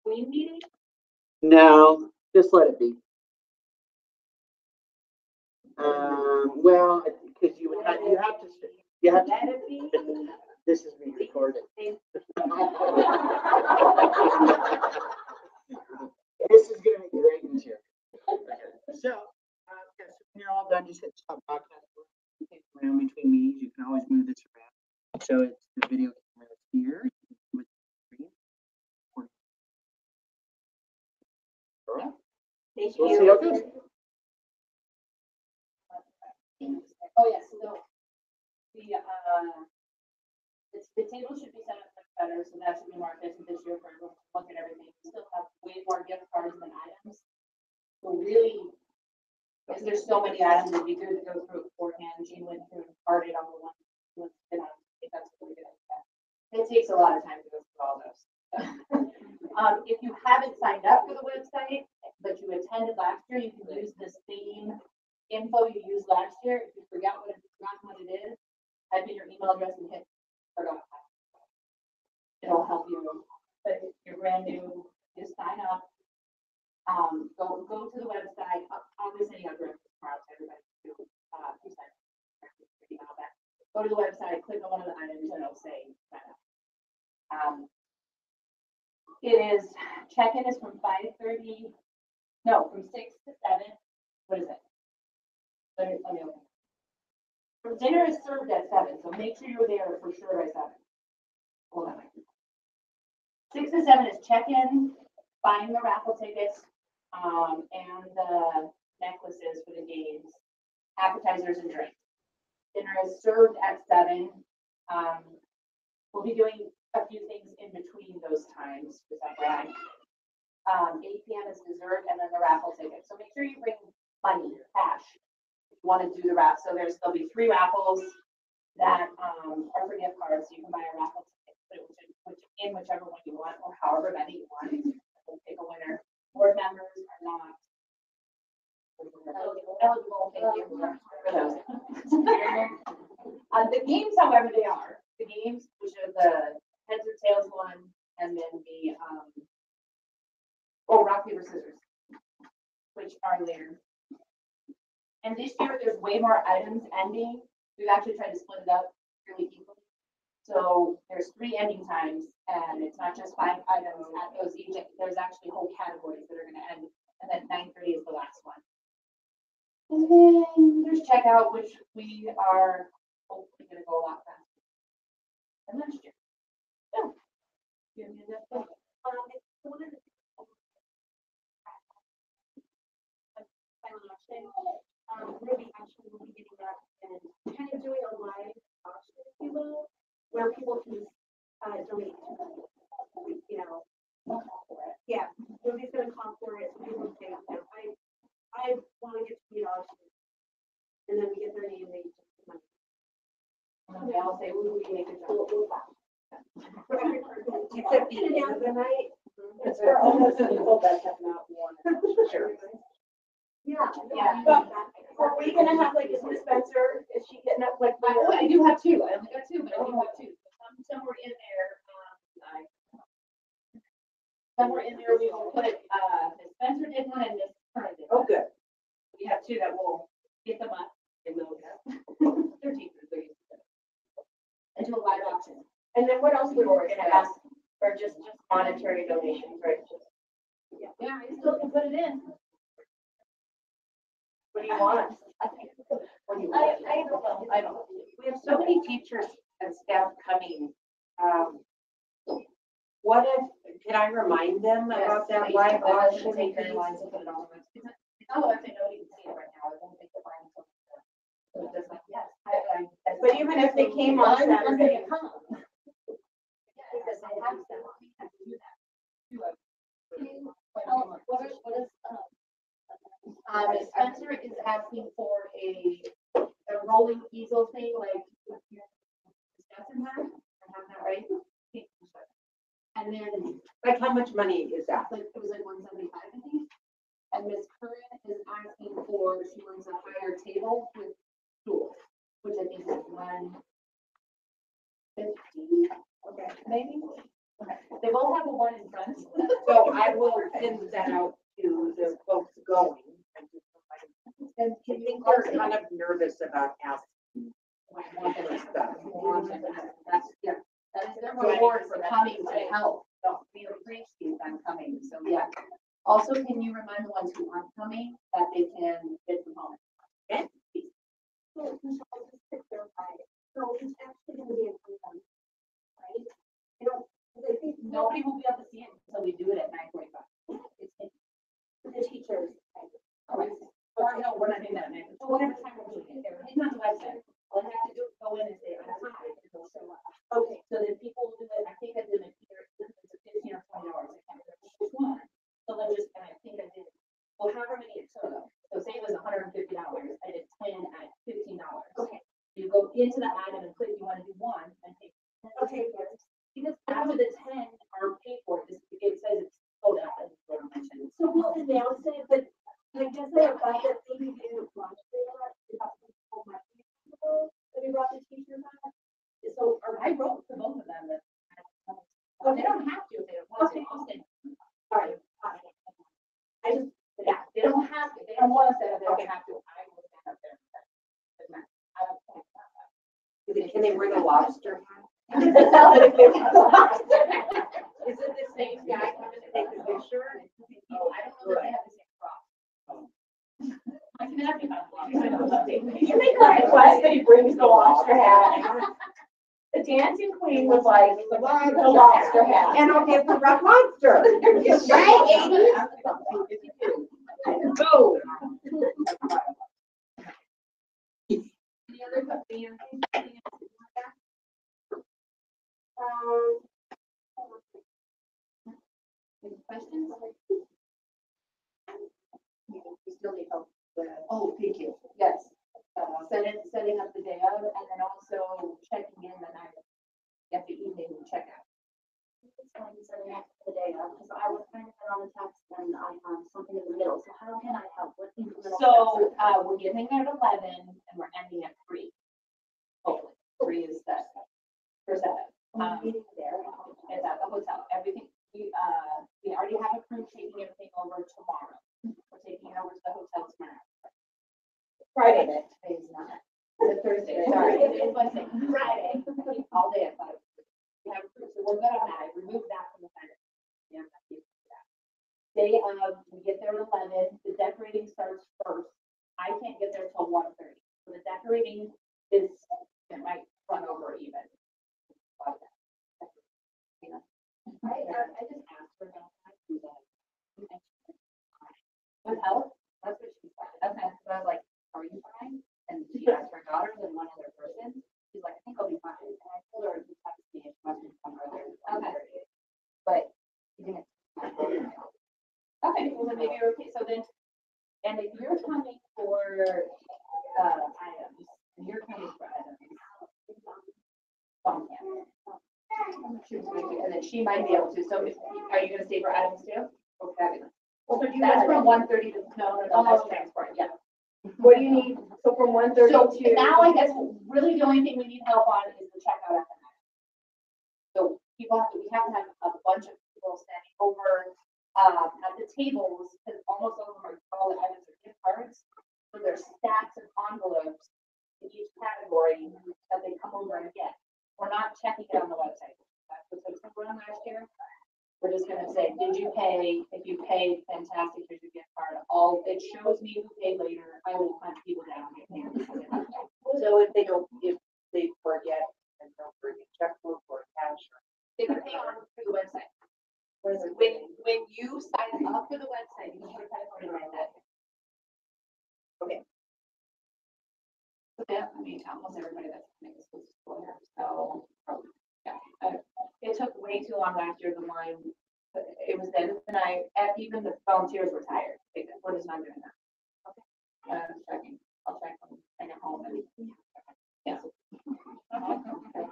Queen meeting? No, just let it be. Well, because you have to, Let it be. this is being recorded. This is gonna be great in here. So, yes, when you're all done, just hit stop broadcast. Around between meetings, you can always move this around. So it's the video camera here. With the screen. All right. Thank We'll see how it goes. Oh, yes, no. The table should be set up much better, so that should be marked as this year for everyone to look at everything. We still have way more gift cards than items. So really, because there's so many items, it'd be good to go through it beforehand. Jean went through and parted on the one. That's a really good idea. It takes a lot of time to go through all those. If you haven't signed up for the website, but you attended last year, you can use the same info you used last year. If you forgot what it is, type in your email address and hit forgot. It'll help you. But if you're brand new, just sign up. Go to the website. I'll be sending out directions tomorrow to everybody who sign up. Go to the website, click on one of the items, and it'll say sign up. It is check-in is from 5:30. No, from 6 to 7. What is it? Let me open. Dinner is served at 7, so make sure you're there for sure by 7. Hold on. 6 to 7 is check-in, buying the raffle tickets, and the necklaces for the games, appetizers and drinks. Dinner is served at 7. We'll be doing a few things in between those times. 8 p.m. is dessert and then the raffle ticket. So make sure you bring money, cash, if you want to do the raffle. So there'll be 3 raffles that are for gift cards. So you can buy a raffle ticket, in whichever one you want, or however many you want. We'll pick a winner. Board members are not eligible. Thank you for those. The games, however, they are. The games, which are the heads or tails one, and then the rock, paper, scissors, which are later. And this year, there's way more items ending. We've actually tried to split it up really equally. So there's 3 ending times, and it's not just 5 items at those each. There's actually whole categories that are going to end, and then 9:30 is the last one. And then there's checkout, which we are hopefully going to go a lot faster than last year. So, Ruby actually will be getting that and kind of doing a live auction, if you will, where people can donate to, you know, yeah, Ruby's going to call for it. So people say, I want to get to the auction, and then we get their name, they just the money. And I'll say, we make a job. For every person, except the end of the night. It's for all those people that have not won. Sure. Yeah. But are we gonna have like a dispenser? Is she getting up like? I do have 2. I only got 2, but I do have 2. Somewhere in there, we will put Miss Spencer did one and Miss Curran did one. Oh, good. We have 2 that will get them up. They will they're teachers. And do a live auction. And then what else we were gonna ask? Or just monetary donations, right? Yeah, I still can put it in. What do you want? I don't know. We have so many teachers and staff coming. What if, can I remind them about that live auction? Take your lines and put it on the website. Oh, I think nobody can see it right now. I won't take the line until. So it does not, yes. But even if they came on Saturday. Because they have some, we have to do that. Spencer is asking for a rolling easel thing like Justin had. I have that right. And then Like how much money is that? it was like 175, I think. And Miss Curran is asking for, she wants a higher table with stools, which I think is 150. Okay, maybe. They both have a one in front. So I will send that out to the folks going. And I think they're kind of nervous about asking for stuff. That's, yeah, that is their reward for coming to help. We appreciate them coming, so yeah. Also, can you remind the ones who aren't coming that they can get from home? So, Michelle, just to clarify, so it's actually gonna be a program, right? You know, 'cause I think Nobody will be able to see it until we do it at 9:45. the teachers. Or no, we're not doing that at 9. So whatever time we're doing it, it's on the website. All I have to do is go in and say, I'm hi, and it'll show up. Okay, So then people will do it, I think I did it either, it's a 15 or 20 hours, I can't remember which one. So they'll just, and I think I did, well, however many it took. So say it was $150, I did 10 at $15. okay, You go into the item and click, you want to do one, and take. okay, Because after the 10 are paid for, it says it's sold out, as Jordan mentioned. so we'll announce it, but I guess I thought that maybe we didn't launch it about people might be people that we brought the teachers on. So, Or I wrote to both of them that. Well, they don't have to if they don't want to. I'll send them. all right, I just, Yeah, they don't have to. They don't want to set up, they don't have to. I will stand up there. I don't think Can they bring a lobster hat? Is it the same guy coming to take the picture? I don't know if they have the same crop. I can have you have one. You make a request that he brings the lobster hat. The dancing queen was like, the lobster hat. And I'll give the rough lobster. Right, Go. Any other questions? Any questions? We still need help. Oh, thank you. Yes. Setting up the day of and then also checking in the night at the evening checkout. It's going to be setting up the day up, because I was trying to get on the text and I have something in the middle, so how can I help? What incremental So, steps? we're getting there at 11 and we're ending at 3. Hopefully, 3 is the for 7. Meeting there. It's at the hotel. Everything, we already have a crew taking everything over tomorrow. We're taking it over to the hotel tomorrow. Friday. Today is not. It's a Thursday, sorry. It's Wednesday. Friday. All day at 5. We have a crew, so we're good on that. I removed that from the calendar. Yeah, I'm happy with that. Day of, we get there at 11. The decorating starts first. I can't get there till 1:30. So the decorating is, it might run over even. I just asked for help. I do that. With help? That's what she said. Okay, so I was like, are you fine? And she asked her daughter and one other person. She's like, I think I'll be fine. And I told her, just have to see if she wants me to come earlier. Okay. But she didn't. Okay, well then maybe you're okay. So then, and if you're coming for, items, and you're coming for items. Bump camp. And then she might be able to, so are you gonna stay for items too? Oh, fabulous. Well, so do you That's guys from 1:30 to, no, that's transport, yeah. What do you need? So from 1:30 So to. now I guess really the only thing we need help on is the checkout at the night. So people have to, we have to have a bunch of people standing over, at the tables, because almost all of them are, all the items are gift cards. So there's stacks of envelopes in each category that they come over and get. We're not checking it on the website. That's what took some run last year. We're just gonna say, did you pay? If you paid, fantastic, here's your gift card. It shows me who paid later. I will hunt people down. So if they forget and don't bring a checkbook or cash or. They can pay on through the website. What is it? When you sign up for the website, you can put credit card right that. Okay. Yeah, I mean, almost everybody that's coming is supposed to go there, so, yeah. It took way too long last year, the line, it was then, and even the volunteers were tired, we're just not doing that. Okay. I'll check them, and at home, and, yeah.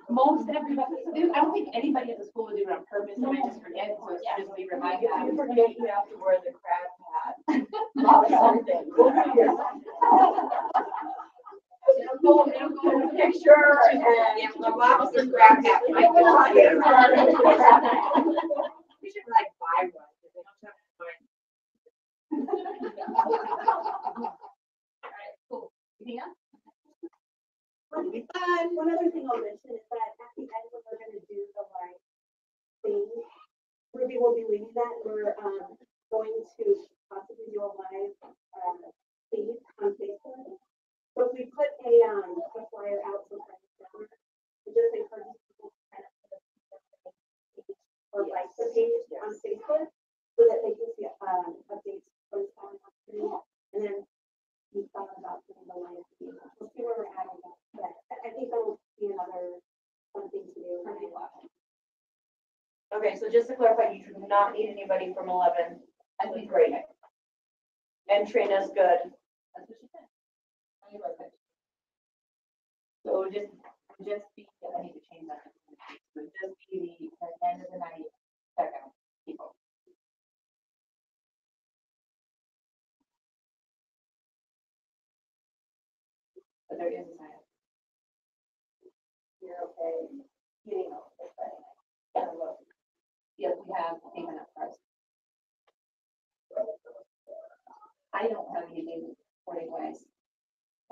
Most everybody, I don't think anybody at the school would do it on purpose, and I just forget, so it's just be reminded. If you forget, you have to wear the crab hat. Oh, Everything. go in a picture and. Yeah, the lobster grab that. It was We should like buy one. 'Cause they don't have Alright, cool. Anything else? One other thing I'll mention is that at the end, when we're gonna do the like thing, Ruby will be leading that. We're going to possibly do a live feed on Facebook. But we put a flyer out sometime this summer. It just encourages people to kind of put a page or like the page on Facebook so that they can see updates from time to time. And then we thought about doing the live feed. We'll see where we're at on that. But I think that'll be another fun thing to do. Okay, so just to clarify, you do not need anybody from 11. I think great. And Trina's good. That's what she said. On your website. So just Be, I need to change that. So just be the end of the night checkout people. But there is a sign up. you're okay. Getting over this Friday night. Yes, we have taken up first. I don't have anything 40 ways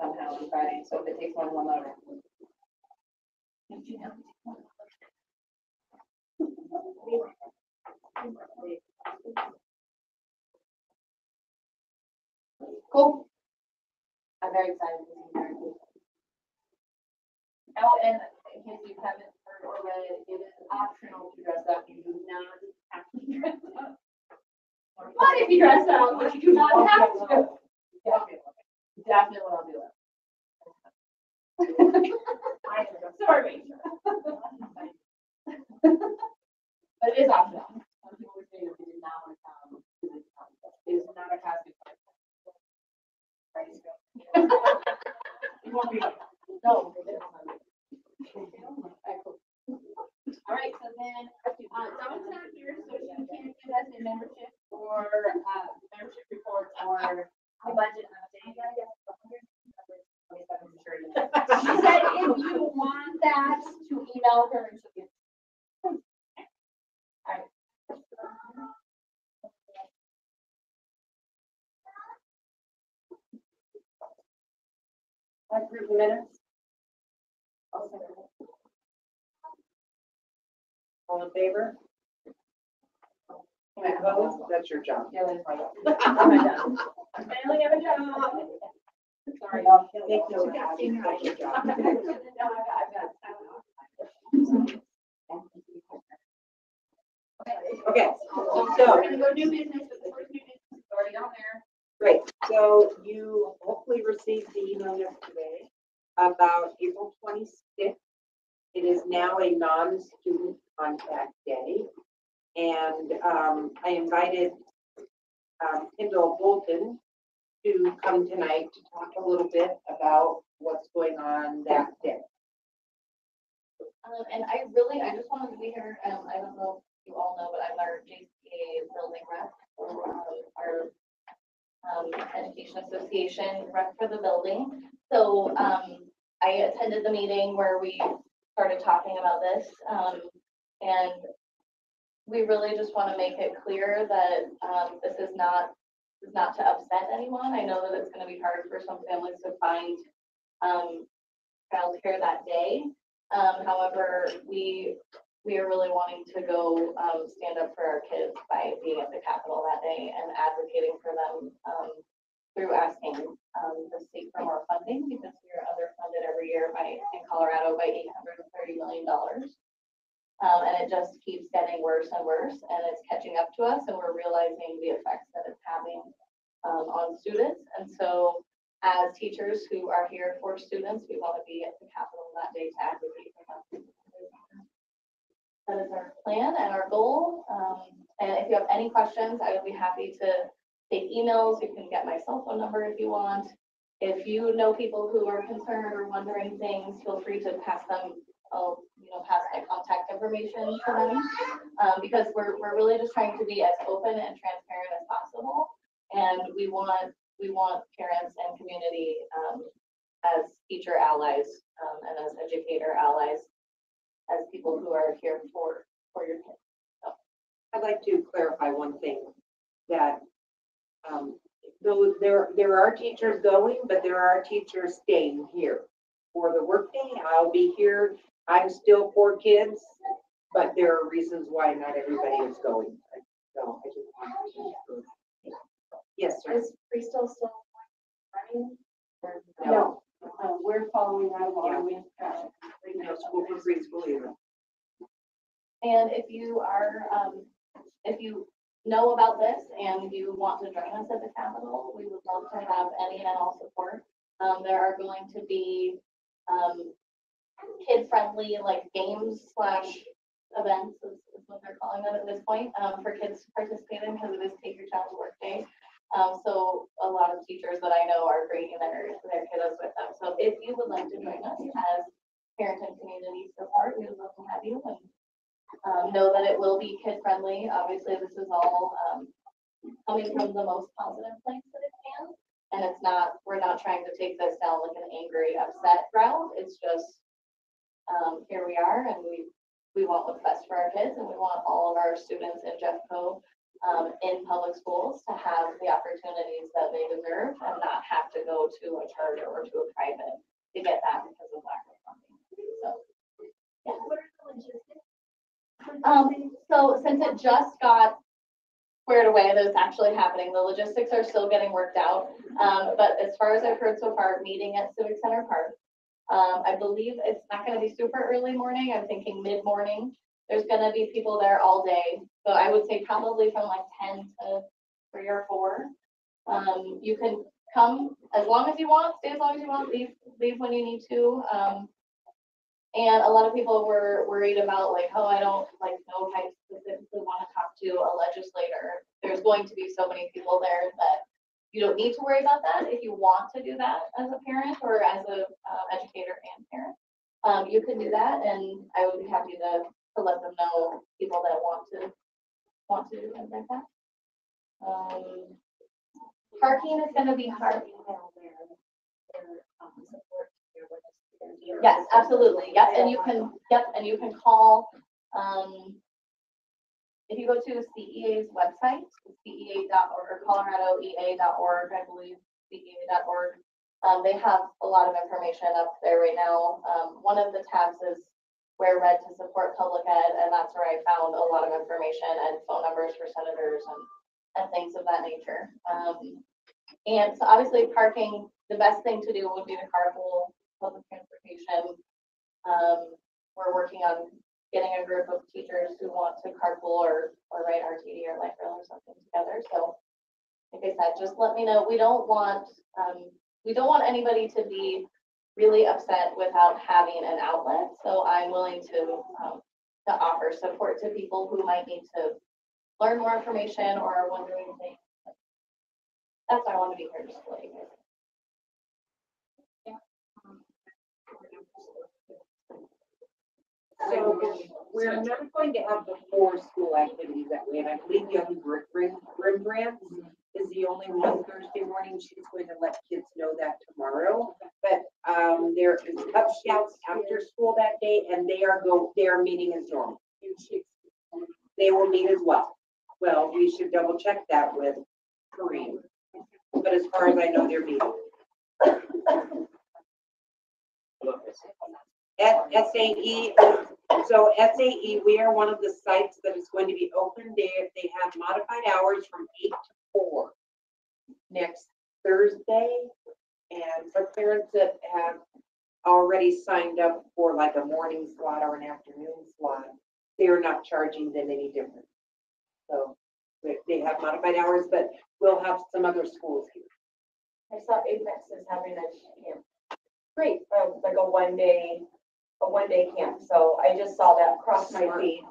somehow on Friday, so if it takes one over. Did you know? Cool. I'm very excited to see you. Oh, and in case you haven't heard or read, it is optional to dress up. You do not have to dress up. But if you dress up, but you do not have to. Definitely will do it. Sorry. But it is optional. Some people would say that they did not want to come. It is not a costume. You won't be like, No. All right, so then, Dawn's not here, so she can't give us a membership or, membership report or a budget update. She said if you want that, to email her and she'll get. All right. approve the minutes. All in favor? Any opposed? That's your job. Yeah, that's fine. I'm failing at a job. Sorry. Make no doubt, that's your job. Okay, So we're gonna go new business, but the first new business is already on there. great. So you hopefully received the email yesterday about April 26th. It is now a non-student contact day. And I invited Kendall Bolton to come tonight to talk a little bit about what's going on that day. And I just wanted to be here, I don't know if you all know, but I'm our JCA building rep, or our Education Association rep for the building. So I attended the meeting where we started talking about this, and we really just want to make it clear that this is not to upset anyone. I know that it's going to be hard for some families to find childcare that day. However, we are really wanting to go stand up for our kids by being at the Capitol that day and advocating for them through asking the state for more funding, because we are underfunded every year in Colorado by $830 million. And it just keeps getting worse and worse, and it's catching up to us, and we're realizing the effects that it's having on students. And so as teachers who are here for students, we want to be at the Capitol that day to advocate for them. That is our plan and our goal. And if you have any questions, I would be happy to take emails. You can get my cell phone number if you want. If you know people who are concerned or wondering things, feel free to pass them. I'll pass my contact information to them, because we're really just trying to be as open and transparent as possible, and we want parents and community as teacher allies, and as educator allies, as people who are here for your kids. I'd like to clarify one thing, that, though there are teachers going, but there are teachers staying here. For the workday, I'll be here, I'm still for kids, but there are reasons why not everybody is going. So I just want to. Yes, sir. Is Prestel still running? Or No, we're following that along with, No school for preschool either. And if you are, if you know about this and you want to join us at the Capitol, we would love to have any and all support. There are going to be, kid-friendly, like games / events is what they're calling them at this point, for kids to participate in, because it is Take Your Child's Work Day. So a lot of teachers that I know are bringing their kiddos with them. So if you would like to join us as parent and community support, we would love to have you, and know that it will be kid-friendly. Obviously, this is all coming from the most positive place that it can. And it's not, we're not trying to take this down like an angry, upset route. It's just, here we are, and we want what's best for our kids, and we want all of our students in Jeffco in public schools to have the opportunities that they deserve and not have to go to a charter or to a private to get that because of lack of funding. So, yeah. what are the logistics? So since it just got squared away that it's actually happening, the logistics are still getting worked out. But as far as I've heard so far, meeting at Civic Center Park. I believe it's not gonna be super early morning. I'm thinking mid-morning. There's gonna be people there all day. So I would say probably from like 10 to 3 or 4. You can come as long as you want, stay as long as you want, leave when you need to. And a lot of people were worried about like, oh, I don't like know if I specifically want to talk to a legislator. There's going to be so many people there that you don't need to worry about that. If you want to do that as a parent or as a educator and parent, you can do that, and I would be happy to let them know people that want to do things like that. Parking is going to be hard. Yes, absolutely. Yep, and you can call. If you go to CEA's website, CEA.org or ColoradoEA.org, I believe, CEA.org. They have a lot of information up there right now. One of the tabs is where read to support public ed, and that's where I found a lot of information and phone numbers for senators and things of that nature. And so obviously parking, the best thing to do would be to carpool, public transportation. We're working on getting a group of teachers who want to carpool or write RTD or light rail or something together. So like I said, just let me know. We don't want anybody to be really upset without having an outlet. So I'm willing to offer support to people who might need to learn more information or are wondering things. That's why I want to be here just to let you guys. So we're not going to have the 4 school activities that way, and I believe Young Rembrandt is the only one Thursday morning. She's going to let kids know that tomorrow. But there is Cub Scouts after school that day, and they are meeting as normal. They will meet as well. Well, we should double check that with Kareem. But as far as I know, they're meeting. At SAE, so SAE, we are one of the sites that is going to be open. They have modified hours from 8 to 4 next Thursday. And for parents that have already signed up for like a morning slot or an afternoon slot, they are not charging them any different. So they have modified hours, but we'll have some other schools here. I saw Apex is having a camp. Great, like a one day camp. So I just saw that cross my feed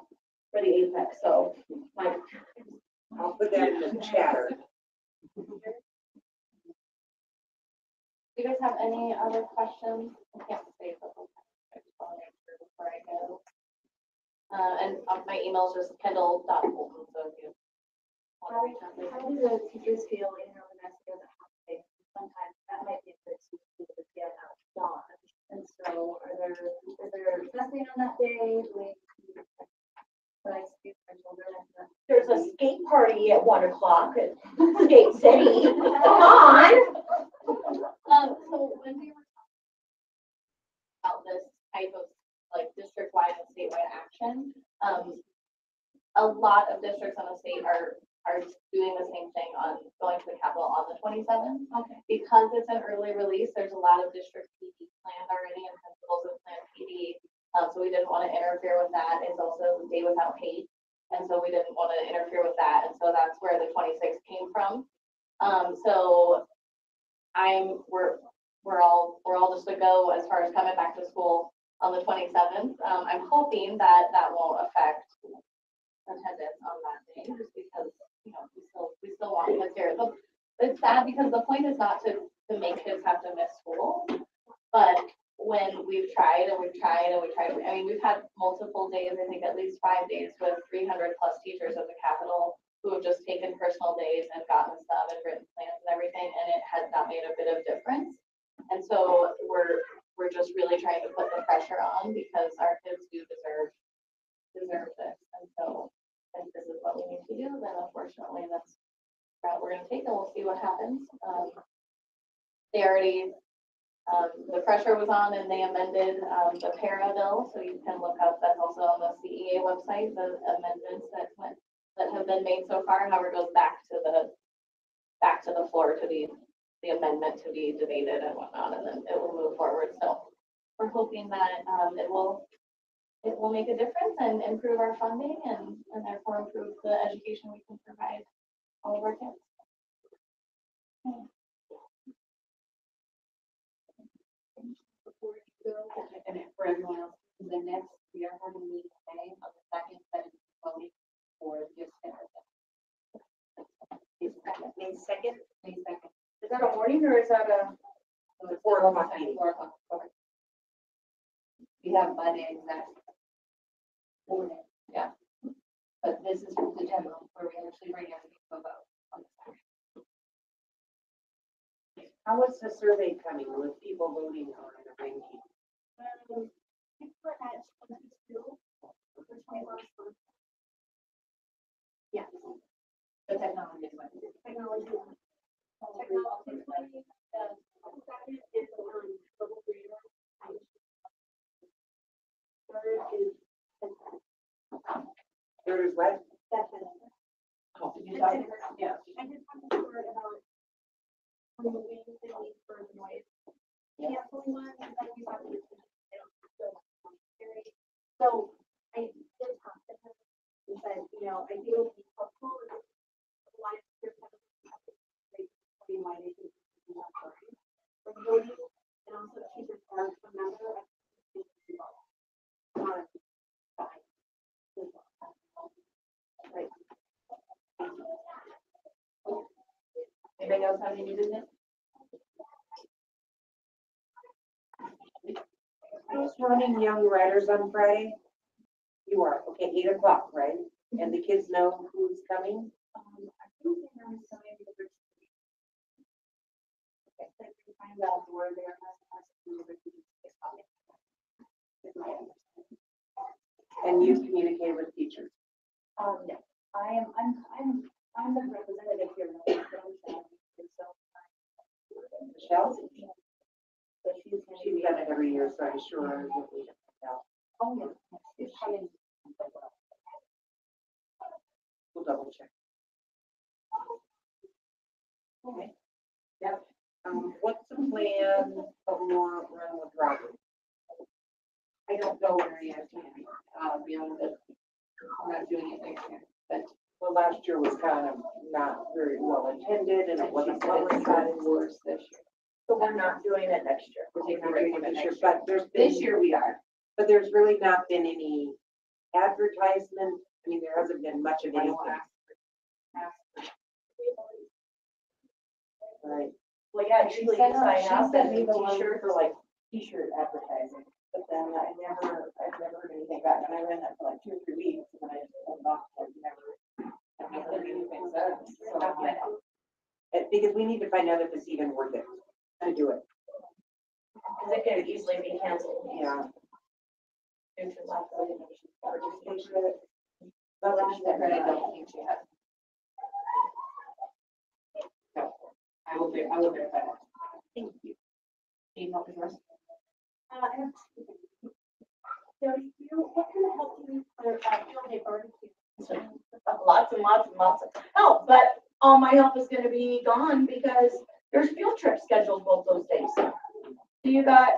for the Apex. So like, I'll put that in the chatter. Do you guys have any other questions? I can't say a couple times. I just want to make sure before I go. And my email is just kendall.bolton. So if you want to reach out, please. How do the teachers feel in the mess of the holiday? Sometimes that might be a good to get out. testing on that day, like. But I speak to my children. There's a skate party at 1 o'clock at Skate City. Come on. So when we were talking about this type of like district-wide and statewide action, a lot of districts in the state are doing the same thing on going to the Capitol on the 27th. Okay. Because it's an early release, there's a lot of district PD planned already and principals have planned PD. So we didn't want to interfere with that. It's also the day without hate. And so we didn't want to interfere with that. And so that's where the 26th came from. So we're all just to go as far as coming back to school on the 27th. I'm hoping that that won't affect attendance on that day, just because, you know, we still want kids here. So it's sad because the point is not to make kids have to miss school, but when we've tried and we've tried and we've tried, I mean, we've had multiple days, I think at least 5 days with 300 plus teachers at the Capitol who have just taken personal days and gotten stuff and written plans and everything, and it has not made a bit of difference. And so we're just really trying to put the pressure on because our kids do deserve this. And so if this is what we need to do, then unfortunately that's the route we're gonna take, and we'll see what happens. They already, the pressure was on and they amended the para bill, so you can look up, that's also on the CEA website, the amendments that have been made so far. However, it goes back to the floor to be the amendment to be debated and whatnot, and then it will move forward. So we're hoping that it will make a difference and improve our funding and therefore improve the education we can provide all of our kids. Before you go, and for everyone else, the next, we are having a meeting today on the 2nd, that is voting for just May 2nd, May 2nd. Is that a morning or is that a? So it's 4 o'clock time, meeting. 4 o'clock. Okay. We have Monday exact. Morning, yeah. But this is the demo where we actually bring everything to a vote on the 2nd. how is the survey coming with people voting on the ranking? People at 22 for 21. Yeah. The technology is what it is. Technology. Technology. Second is level 3. Third is. There is what? Did you talk? Yeah. I did talk to her about removing the need for noise canceling one, and then we thought we so I did talk to her and said, you know, I think it would be helpful if a lot of your explain why they think this is not working for voting, and also keep it for a member of right. Anybody else have any new business? Who's running Young Riders on Friday? You are, okay, 8 o'clock, right? And the kids know who's coming? I think they are starting to find out where they are. And you communicate with teachers? No, I'm the representative here. Michelle? But she's She's done it every year, so I'm sure that we can find out. oh, yeah, she's coming. We'll double check. Okay. Yep. What's the plan for Run with Robert? I don't know where he is beyond that. I'm not doing it next year, but Well, last year was kind of not very well attended and it wasn't publicized. worse this year. So we're not doing it next year. We're taking a We're break doing from it it this year, next year. but there's been. This year we are. But there's really not been any advertisement. I mean, there hasn't been much of anything. Right. Well, yeah, usually you sign up and me the one t-shirt. for like t-shirt advertising, but then I've never heard anything back, and I ran that for like 2 or 3 weeks, and then I just pulled it off, like never heard anything since. So, Because we need to find out if it's even worth it to do it. Because it can easily be canceled. Yeah. due to lack of participation. But last I heard, I don't think she has. So, I will verify that. Thank you. Email address. I have two things. So what kind of help do you for field day barbecue? Lots and lots and lots of help, but all my help is gonna be gone because there's field trips scheduled both those days. So you got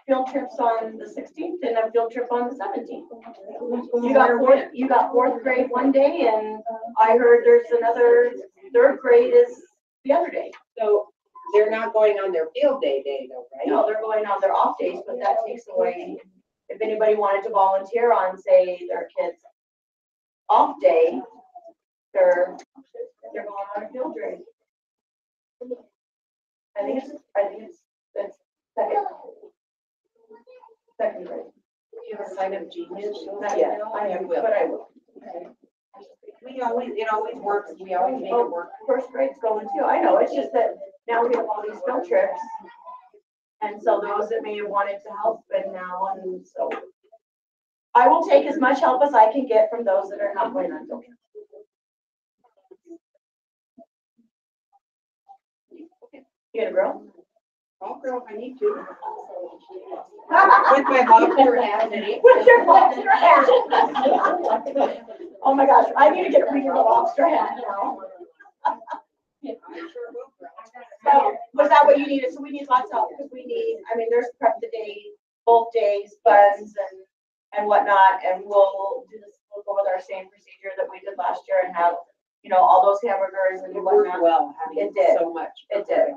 field trips on the 16th and a field trip on the 17th. You got fourth grade one day, and I heard there's another third grade is the other day. So they're not going on their field day though, right? No, they're going on their off days, but that takes away, if anybody wanted to volunteer on, say, their kid's off day, they're going on a field trip. I think it's second grade. You have a sign of genius? Not yet, but I will. It always works, we always make it work. First grade's going too, I know, it's just that now we have all these field trips. And so those that may have wanted to help, and now, and so. I will take as much help as I can get from those that are not going on field trips. You gonna grow? I'll grow if I need to. With my lobster hat. With your lobster hat. Oh my gosh, I need to get rid of the lobster hat now. So, was that what you needed? So we need lots of help, because we need, there's prep the day, both days, buns and whatnot, and we'll go with our same procedure that we did last year and have, all those hamburgers and It worked whatnot. well, It did. so much. It did.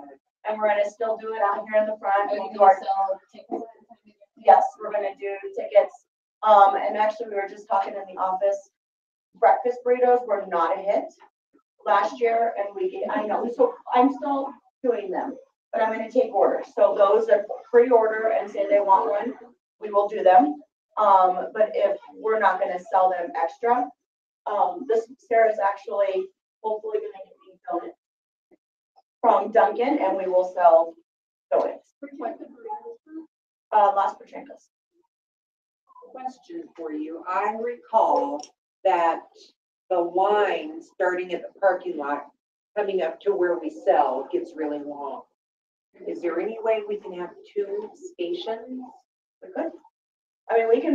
And we're gonna still do it out here in the front. Are you We'll gonna do our- sell tickets? Yes, we're gonna do tickets. And actually, we were just talking in the office. Breakfast burritos were not a hit last year, and I know, so I'm still doing them, but I'm gonna take orders. So those that pre-order and say they want one, we will do them. But if we're not gonna sell them extra, this Sarah's actually hopefully gonna get me donuts from Dunkin', and we will sell donuts. Las Patrincas. Question for you. I recall that the line starting at the parking lot, coming up to where we sell, gets really long. Is there any way we can have two stations? We could.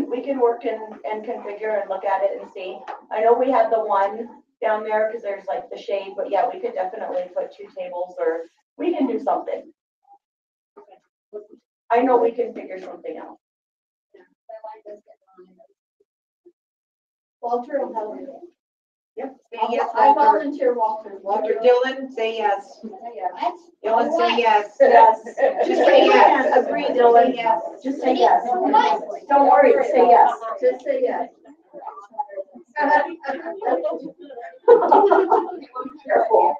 We can work and configure and look at it and see. I know we had the one down there because there's like the shade, but yeah, we could definitely put two tables, or we can do something. I know we can figure something out. Walter will help me. Yep. Say yes, I Walter. volunteer Walter. Walter Dillon, say yes. Yes. Dylan, say yes. Yes. Just say yes. Agree, Dylan. Yes. Just say yes. Don't worry, say yes. Just say yes. Careful.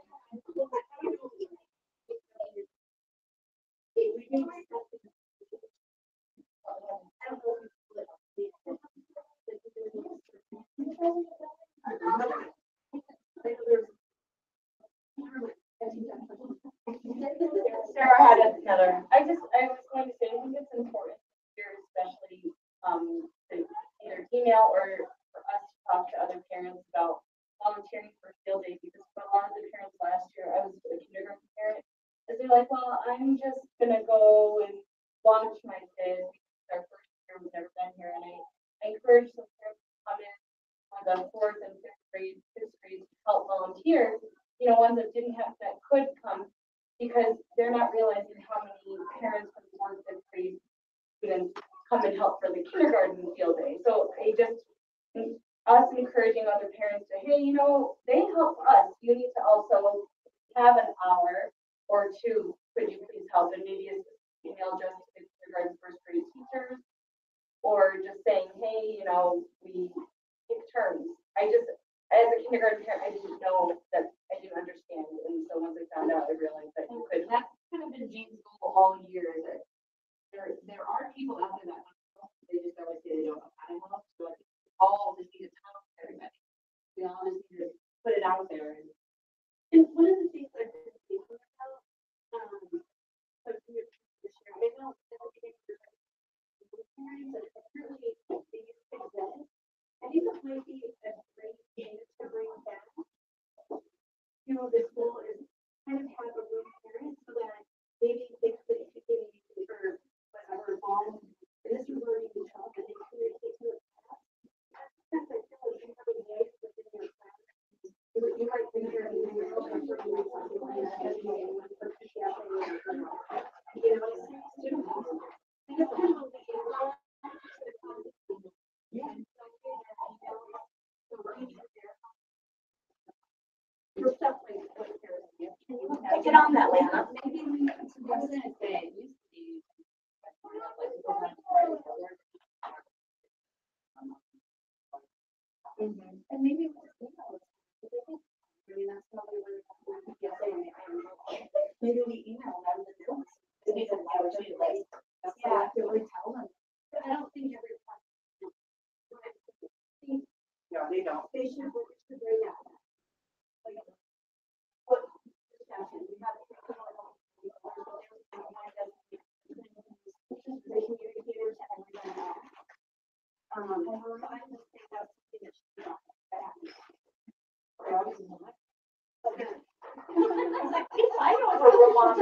Sarah had another. I was going to say, I think it's important here, especially, to either email or for us to talk to other parents about volunteering for field day, because for a lot of the parents last year, I was a kindergarten parent, is they're like, well, I'm just gonna go and watch my kid, because our first year, we've never been here, and I encourage some parents to come in on the fourth and fifth grade to help volunteer, ones that could come, because they're not realizing how many parents from fourth and fifth grade students come and help for the kindergarten field day. So us encouraging other parents to, hey, they help us. You need to also have an hour or two. Could you please help? And maybe it's email just to the kindergarten first grade teachers, or just saying, hey, we take turns. As a kindergarten parent, I didn't know that, I didn't understand. And so once I found out, I realized that you could. That's kind of been Jean's goal all year, that there are people out there that they just always say they don't have time enough, so I think we all just need to talk to everybody. We all just need to put it out there. And one of the things I've been thinking about, this year, I know that parents, and apparently the think it might be a great thing to bring back to the school is kind of have a room parent so that maybe they could or whatever involved. And this is learning to talk and they communicate to the class. That's like really every day within your class. You might think you're in your own or you might something like that. For PTSA or, you know, students. And it's kind of a for stuff like Get on that, Lana. Maybe we, I was gonna say, it used to be. And maybe. I mean, that's probably where the PTSA maybe we email them the notes. Maybe the like, yeah, really tell them. But I don't think every. No, they don't. they should bring that. Like, what discussion we have. They communicators to everybody. I just think that's something that should be done. We fight over room on,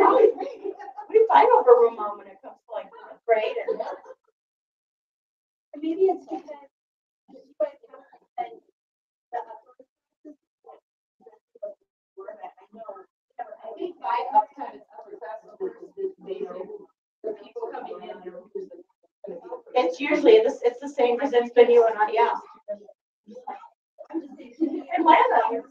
we fight over room on when it comes to like grade and. And maybe it's because you guys have and the I think by uptime, it's upper classes versus the basic, the people coming in, they're who's the. It's usually this, it's the same because it's been you and I, yeah. And Lana.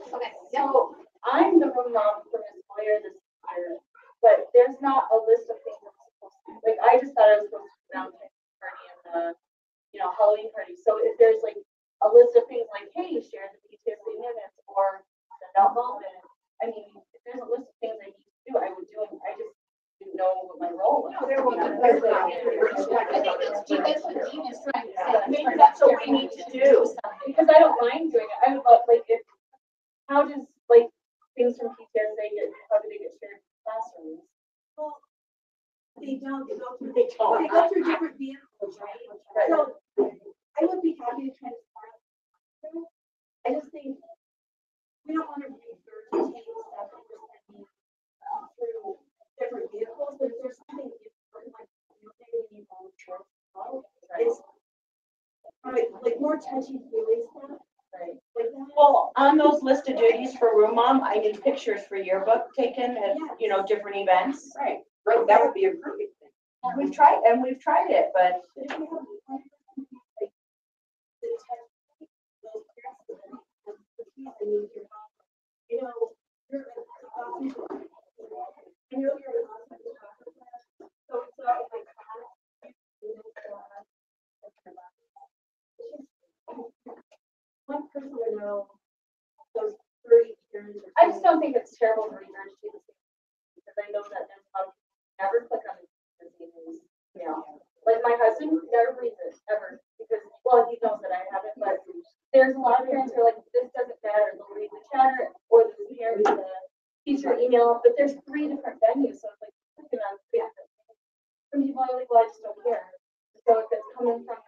Okay, so I'm the room mom for Miss Boyer this year, but there's not a list of things I'm supposed to, like, I just thought I was supposed to go down to the party and the, Halloween party. So if there's like a list of things like, hey, share the PTSA minutes or send out moment. I mean, if there's a list of things I need to do, I would do it. I just didn't know what my role was. I think that's what Dean is trying to say. Maybe that's what we need to do, because I don't mind doing it. I would love, like, how does, like, things from PTSA how do they get shared in classrooms? Well, they don't, they go through different vehicles, right? Right. So I would be happy to try to start. I just think we don't want to regurgitate stuff that we're sending through different vehicles, but if there's something important, like, we need volunteers. It's like more touchy-feely stuff. Right. Like that. Well, on those list of duties for room mom, I need pictures for yearbook taken at, different events. Right, right, that would be a perfect thing. We've tried it, but But if we have like the touch, those parents, the piece I need your help. You're an awesome. You're an awesome photographer. So it's not like one person I know, those 30 parents. I just don't think it's terrible to regurgitate the same, because I know that there's a lot of people who never click on the news. Like my husband never reads it ever, because, well, he knows that I haven't, but there's a lot of parents who are like, this doesn't matter, they'll read the chatter or the parent, the teacher email, but there's 3 different venues, so it's like clicking on 3 different things. Some people are like, well, I just don't care. So if it's coming from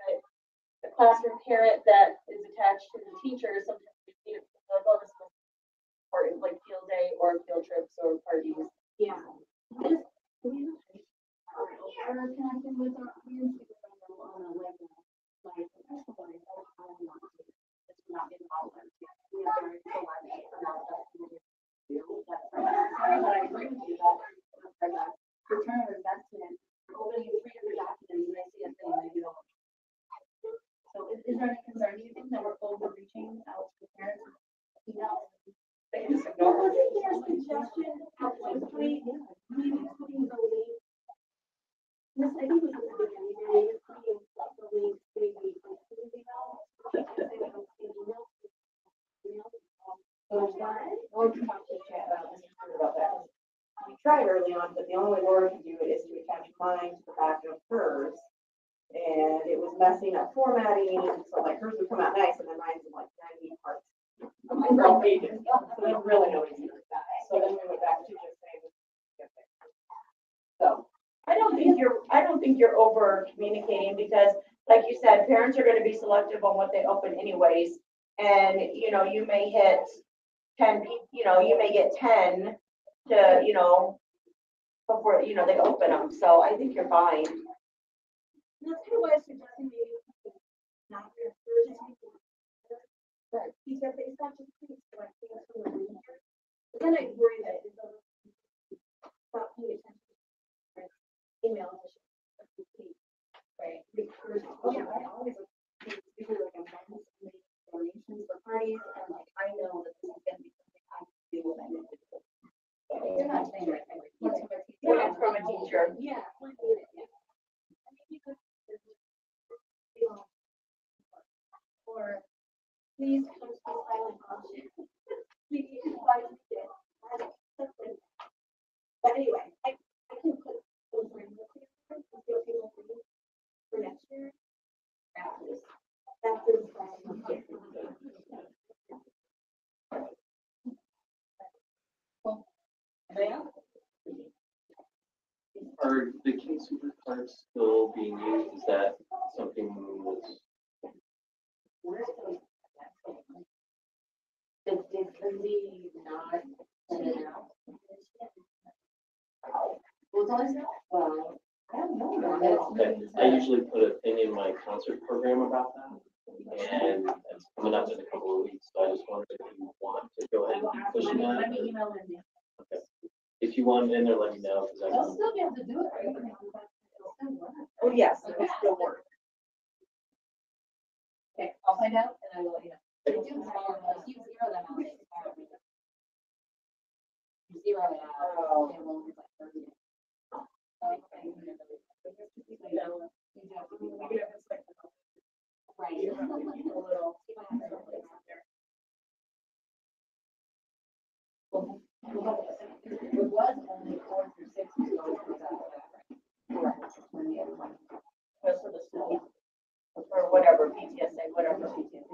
the classroom parent that is attached to the teacher, sometimes we see it, like, oh, this is important, like field day or field trips or parties. Yeah. Just, we're connecting with our audience on a like professional life. It's not involved. We are very selective about that. But I agree with you that like a return of investment, opening 3 different documents and I see a thing they don't. So is there any concern? Do you think that we're overreaching out to parents? They can just ignore it. There's suggestion at one point, maybe putting the link. This, I think, was at the beginning, maybe putting the link, maybe, We tried early on, but the only way Laura can do it is to attach mine to the back of hers and it was messing up formatting, so like hers would come out nice, and then mine's in like 90 parts. My girl pages, so then really nobody's doing that, so then we went back to just saying. So, I don't think you're over communicating because, like you said, parents are gonna be selective on what they open anyways. And, you know, you may hit 10, you may get 10 to, before, they open them. So I think you're fine. And that's kind of why I was suggesting maybe not your first week. Right. Because it's not just things like things from the room. But then I worry that it's stop paying attention to email. Right. Because, I always usually like I'm having donations for parties and like I know that this is gonna be something I can do when I'm in the school. You're not saying right. Coming from a teacher. Yeah. I get it, yeah. I mean, you could. Or please come to the silent option. Please invite it. But anyway, I can put those frameworks together and see what people think for next year. After this. Are the King Super cards still being used? Is that something that's Did Lindsay not send it out? Well, I don't know. okay? I usually put a thing in my concert program about that, and it's coming up in a couple of weeks. So I just wondered if you want to go ahead and keep pushing that. Let me email Lindsay. Okay. If you want in there, let me know because I They'll can. still be able to do it, right? It'll still work. Oh, yes, it will still work. Okay, I'll find out and I will let you know. If you do smaller ones, you zero them out. You zero it out, it will be like 30 days. Right. It was only 4 through 6 weeks ago. Correct. That's for the school. Or whatever, PTSA, whatever PTSA is.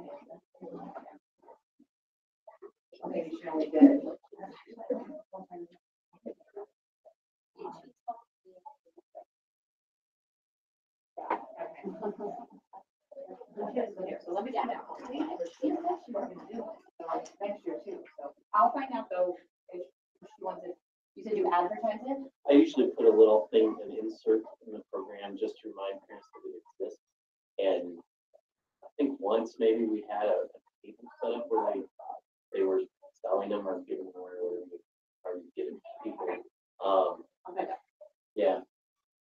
Okay, you should only get it. So let me find out. She said she was gonna do it, so next year too, so I'll find out though if she wants it. You said you advertise it? I usually put a little thing, an insert in the program just to remind parents that it exists. And I think once maybe we had a table set up where they were selling them or giving them away or giving to people. Yeah,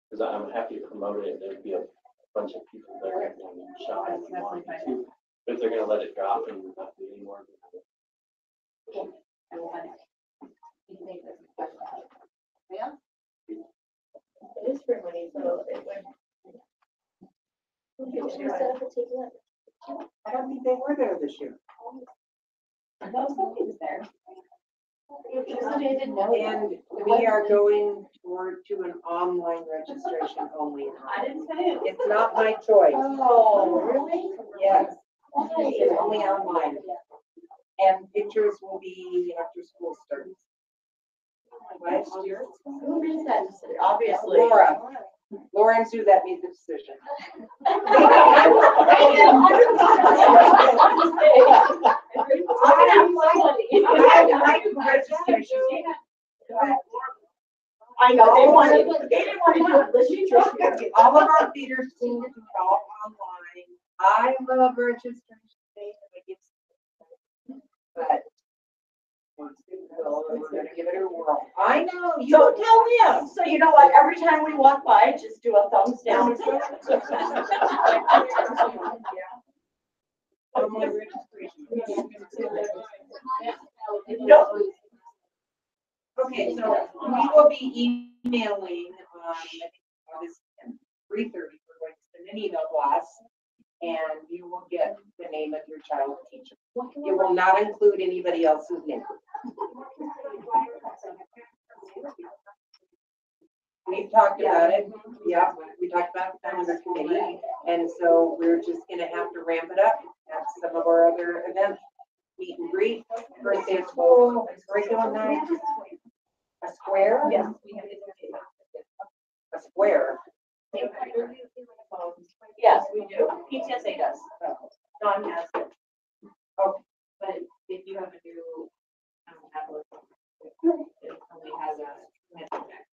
because I'm happy to promote it. There'd be a bunch of people there and shop if you wanted to. But if they're gonna let it drop and not do anymore. I will find out. You can make this a question. Yeah? It is for money, so it would. I don't think they were there this year. No, somebody was there. Somebody I didn't know. And we are going to an online registration only. I didn't say it. It's not my choice. Oh, really? Yes, it's only online. And pictures will be after school starts. Last year, Who makes that decision? Obviously. Laura and Sue that made the decision. I know, they didn't want to do it this year. All of our theater schools do it all online. I love registration day, but we're gonna give it a whirl. I know. Don't tell them. So you know what? Every time we walk by, just do a thumbs down. No. Okay, so we will be emailing on August 3:30. We're going to send an email blast, and you will get the name of your child's teacher. It will not include anybody else's name. We've talked about it, yeah, we talked about it on the committee, and so we're just gonna have to ramp it up at some of our other events. Meet and greet, first day of school, curriculum night. A square? Yes. A square. Yes, we do. PTSA does. Dawn has it. But if you have a new, applicant, it only has a message back.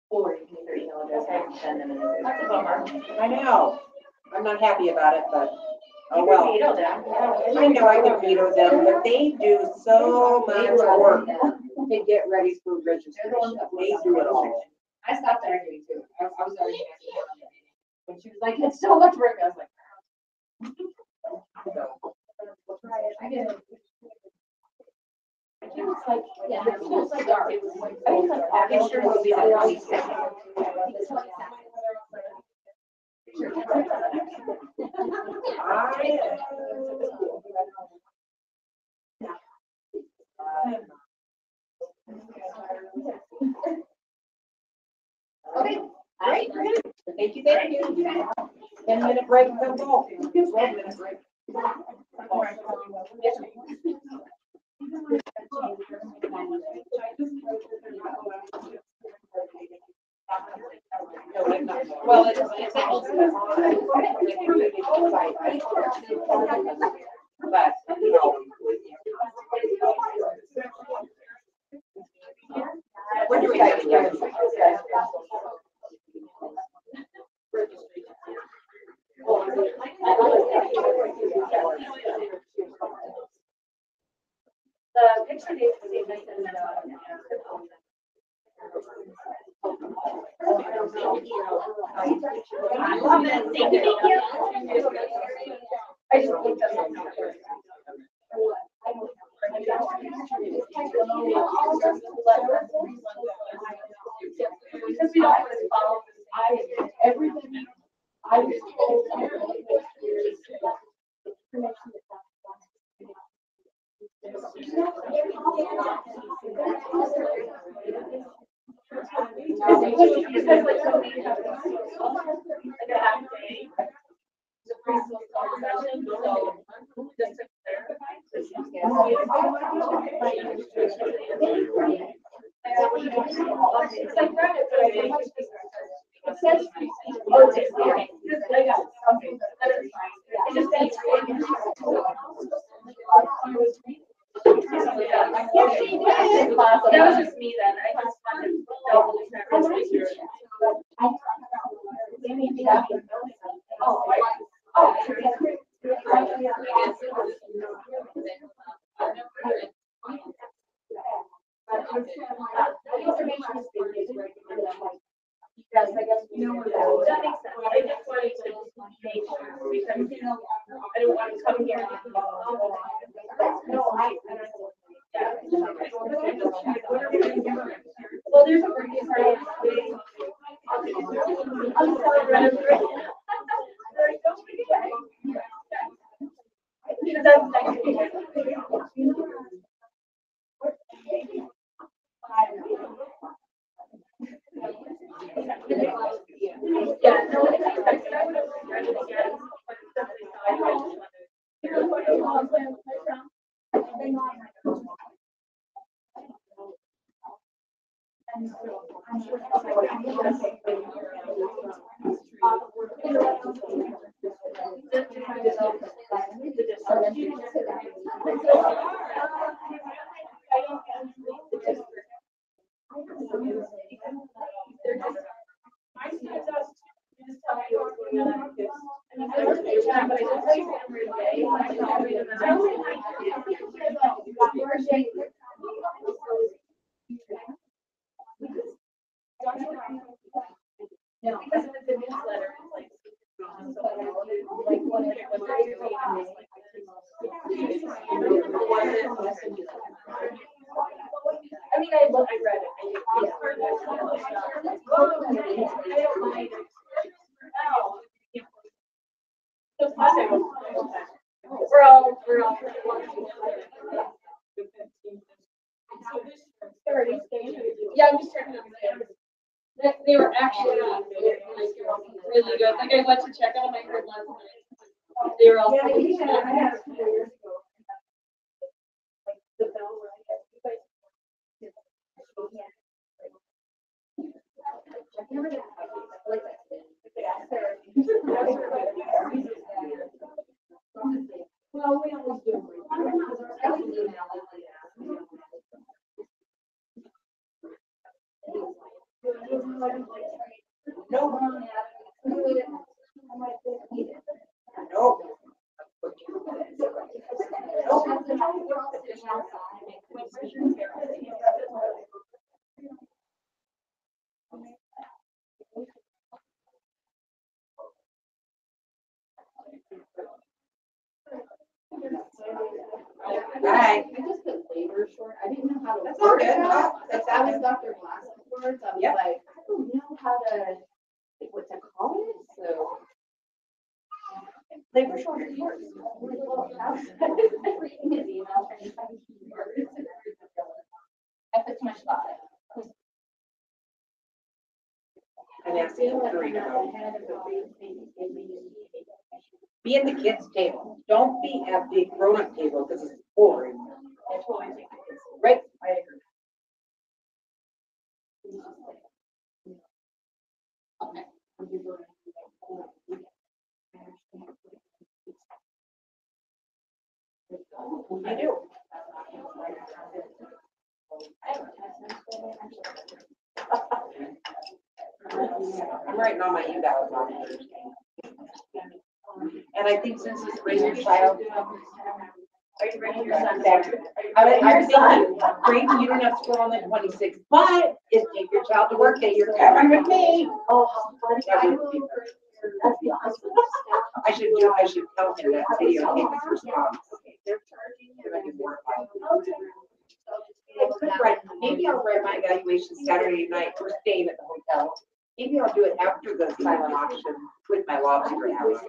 Or you can leave your email address and send them an email. That's a bummer. I know, I'm not happy about it, but, oh You can well. veto them. I know I can veto them, but they do so much work to get ready for registration. They do it all. I stopped arguing too. I was already asking her on that meeting. When she was like, it's so much work, I was like. I get it. It was like, yeah, it was like dark. It was like, I think like August sure will be the 22nd. Okay, great. Thank you, thank you. 10-minute break, come home. 12-minute break. Well, it's but, you know. We're doing that. The picture needs to be nice and, I love it. Thank you. I just looked at them. Because we don't have to follow, everything, I was told. Because like somebody has like a half day, the preschool session, so just to clarify. It's like Reddit, but I think it says, oh, it's okay. I got it. Okay, that's fine. It just says. That was just me then. I just wanted to double check. Yes, I guess. That makes sense. I just wanted to make sure because, I don't want to come here. No, I don't. Yeah. Well, there's a birthday party. I'm sorry, yeah, no, it's expected. I would have read it again. I mean, I read it. We're all. Really good. Like I went to check out my group last night. They were all. Yeah, I had a couple years ago. Like the bell rang, you guys. I've never done it. Like that. Well, we always do. No. Hi. I just put labor short. I didn't know how to. That's all word good. that. That's That was Dr. Glass's words. I was Yep. like, I don't know how to, like, what to call it, so. Labor shortage works. Reading his email, trying to find keywords. I put too much thought in it. And that's it. Be at the kids' table. Don't be at the grown-up table because it's boring. Right? I agree. I do. I'm writing all my evals on Thursday. And I think since it's bring your child. Are you bringing your son back? back? I'm thinking, great, you don't have to go on the 26th, but if you take your child to work day, you're coming with me. Oh, how funny. That would be great. That's the awesome. I should tell him that video came the first time. If I can work on it. I could write, maybe I'll write my evaluation Saturday night, we're staying at the hotel. Maybe I'll do it after the silent auction with my lobster house.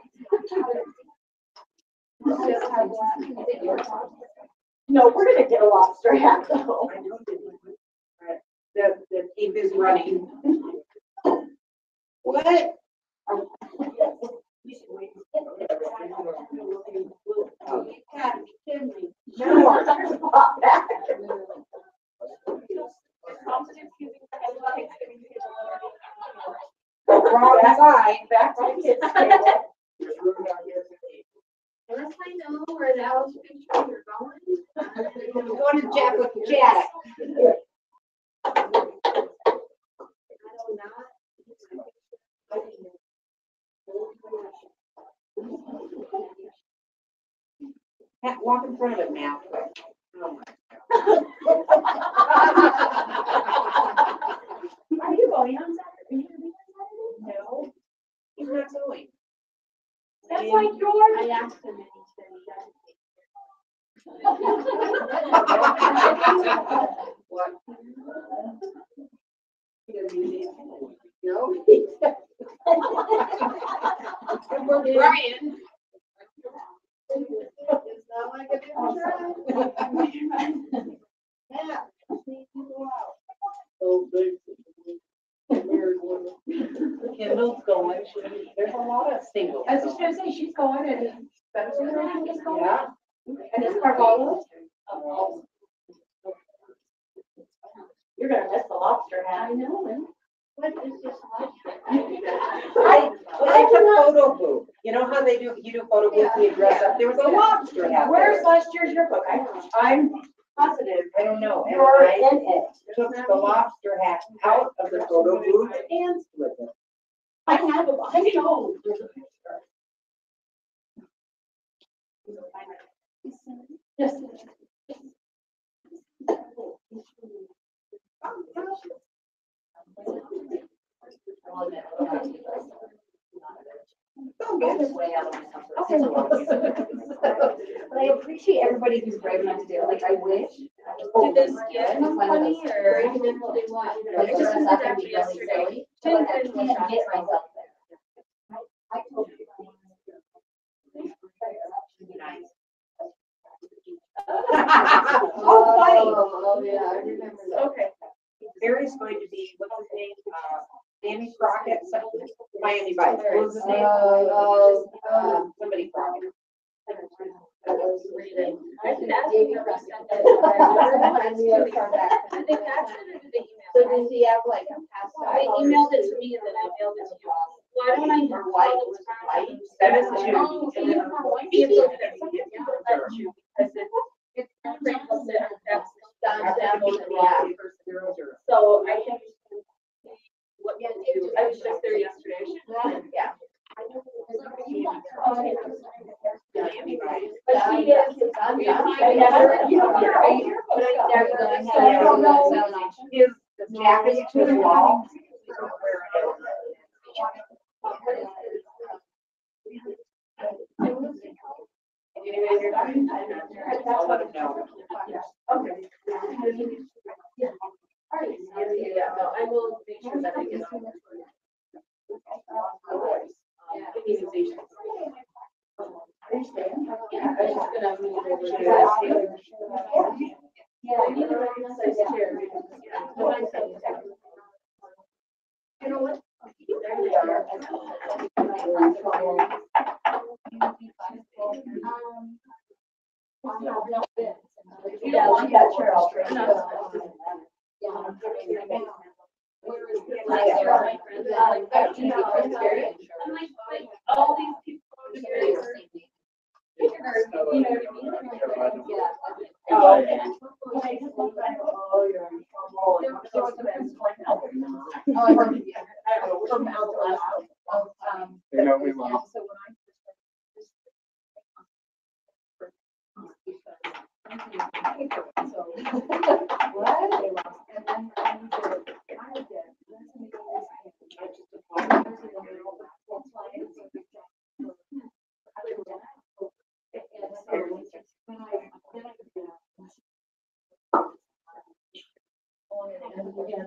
No, we're gonna get a lobster hat though. I know that the tape is running. What? Wrong side, back to the kids' table. Unless I know where the Alice picture you're going. I'm going to Jack with Jack. Matt, walk in front of it, Matt. Oh my Are you going on Saturday? Are you gonna be on Saturday? No. He's not going. That's like yours. I asked him and he said What? No. We're Brian. it's not like a different tribe. Yeah. Kendall's going. There's a lot of singles. I was just gonna say, she's going and Spencer is going. Yeah. And it's Carvalho. You're gonna miss the lobster hat. I know. What is this lobster? It's a photo booth. You know how they do, you do photo booth, you dress up, there was a lobster hat Where's there. last year's yearbook? I'm positive. I don't know. And You're I in it. took the lobster hat out of the photo booth and split it. I have a, I know. There's a picture. Yes. But I appreciate everybody who's brave enough to do it. Like, I wish. Did this get funny or? Like, Like, just just ended up up and be really yesterday. silly. So like, I can't get myself there. I told you. Oh, funny. Oh, yeah, I remember that. Okay. Barry's going to be, what's his name? Danny Crockett, Miami Vice. What was his name? Somebody Crockett. I can ask Davey you. Crockett. I think that's gonna be the email. So does he have like a password? They emailed it to me and then I mailed it to you. Why don't I? Or white, white, that is two. Oh, And then see if look at it. Let you, because it's critical that that's downloaded, yeah. So I can. What, yeah, I was just there yesterday. Yeah. But she is, I never, you don't hear, but I never, so I don't know. His jack is to the wall. Anyway, you're done. I'll let him know. Okay. Yeah, no, I will make sure that I get on. Immunizations. Yeah, I was just gonna move over to. Yeah, I need a recognized chair. You know what? There they are. You don't want that chair, I'll trade it. I'm like, all these people. You know what I mean? Yeah. Oh, You know, we will.